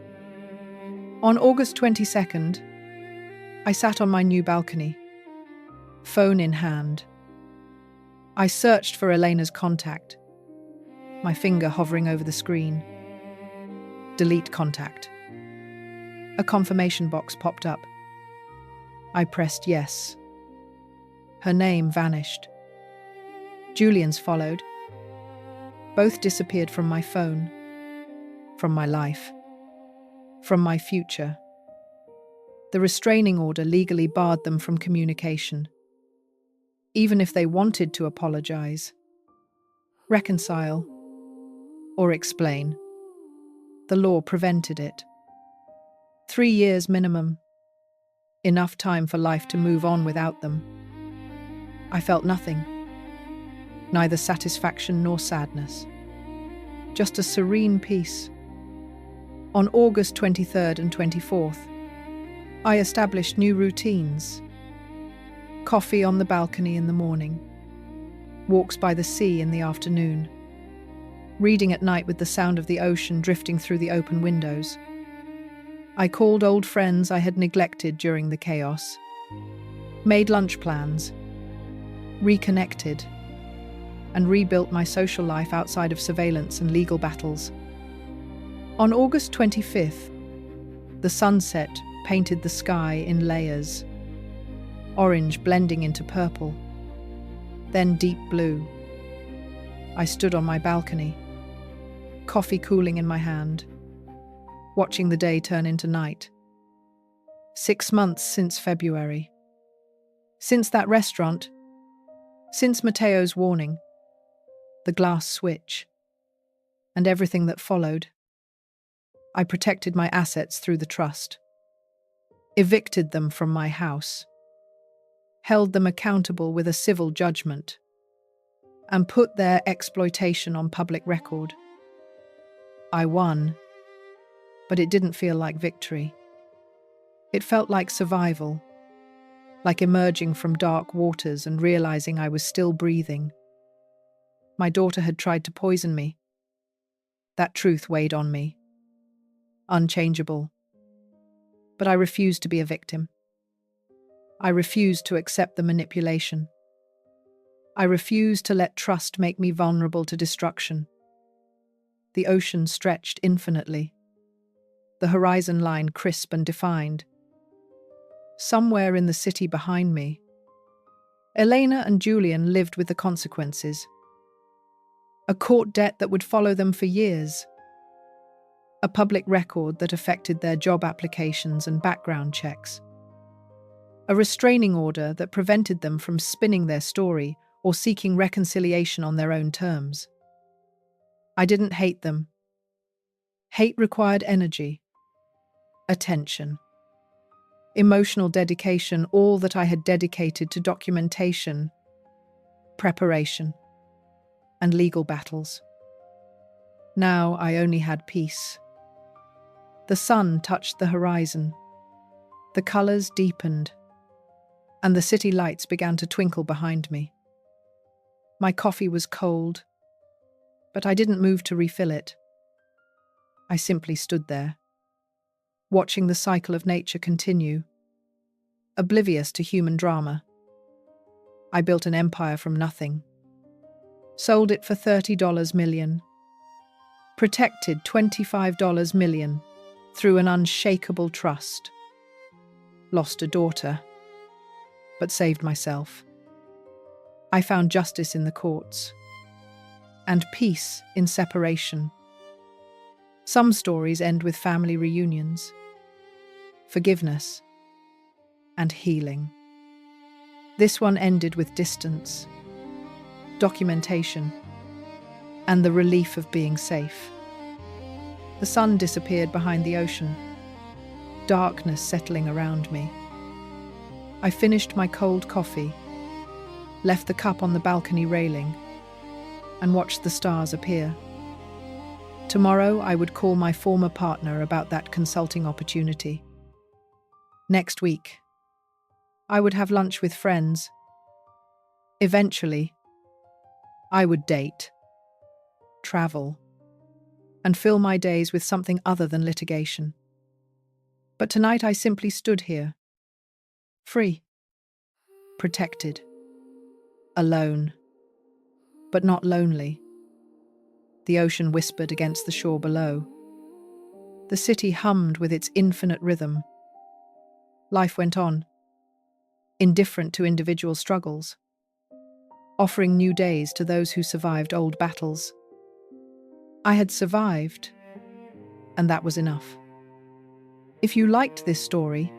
On August 22nd, I sat on my new balcony, phone in hand. I searched for Elena's contact, my finger hovering over the screen. Delete contact. A confirmation box popped up. I pressed yes. Her name vanished. Julian's followed. Both disappeared from my phone, from my life, from my future. The restraining order legally barred them from communication. even if they wanted to apologize, reconcile, or explain. The law prevented it. 3 years minimum, enough time for life to move on without them. I felt nothing, neither satisfaction nor sadness, just a serene peace. On August 23rd and 24th, I established new routines. Coffee on the balcony in the morning, walks by the sea in the afternoon, reading at night with the sound of the ocean drifting through the open windows. I called old friends I had neglected during the chaos, made lunch plans, reconnected, and rebuilt my social life outside of surveillance and legal battles. On August 25th, the sunset painted the sky in layers, orange blending into purple, then deep blue. I stood on my balcony, coffee cooling in my hand, watching the day turn into night. 6 months since February. Since that restaurant, since Matteo's warning, the glass switch, and everything that followed. I protected my assets through the trust, evicted them from my house, held them accountable with a civil judgment, and put their exploitation on public record. I won, but it didn't feel like victory. It felt like survival, like emerging from dark waters and realizing I was still breathing. My daughter had tried to poison me. That truth weighed on me, unchangeable. But I refused to be a victim. I refused to accept the manipulation. I refused to let trust make me vulnerable to destruction. The ocean stretched infinitely, the horizon line crisp and defined. Somewhere in the city behind me, Elena and Julian lived with the consequences. A court debt that would follow them for years. A public record that affected their job applications and background checks. A restraining order that prevented them from spinning their story or seeking reconciliation on their own terms. I didn't hate them. Hate required energy, attention, emotional dedication, all that I had dedicated to documentation, preparation, and legal battles. Now I only had peace. The sun touched the horizon. The colors deepened, and the city lights began to twinkle behind me. My coffee was cold, but I didn't move to refill it. I simply stood there, watching the cycle of nature continue, oblivious to human drama. I built an empire from nothing, sold it for $30 million, protected $25 million through an unshakable trust, lost a daughter, but saved myself. I found justice in the courts, and peace in separation. Some stories end with family reunions, forgiveness, and healing. This one ended with distance, documentation, and the relief of being safe. The sun disappeared behind the ocean, darkness settling around me. I finished my cold coffee, left the cup on the balcony railing, and watched the stars appear. Tomorrow I would call my former partner about that consulting opportunity. Next week, I would have lunch with friends. Eventually, I would date, travel, and fill my days with something other than litigation. But tonight I simply stood here, free, protected, alone, but not lonely. The ocean whispered against the shore below. The city hummed with its infinite rhythm. Life went on, indifferent to individual struggles, offering new days to those who survived old battles. I had survived, and that was enough. If you liked this story,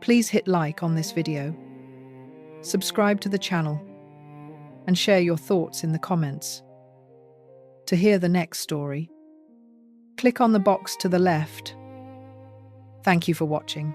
please hit like on this video. subscribe to the channel, and share your thoughts in the comments. To hear the next story, click on the box to the left. Thank you for watching.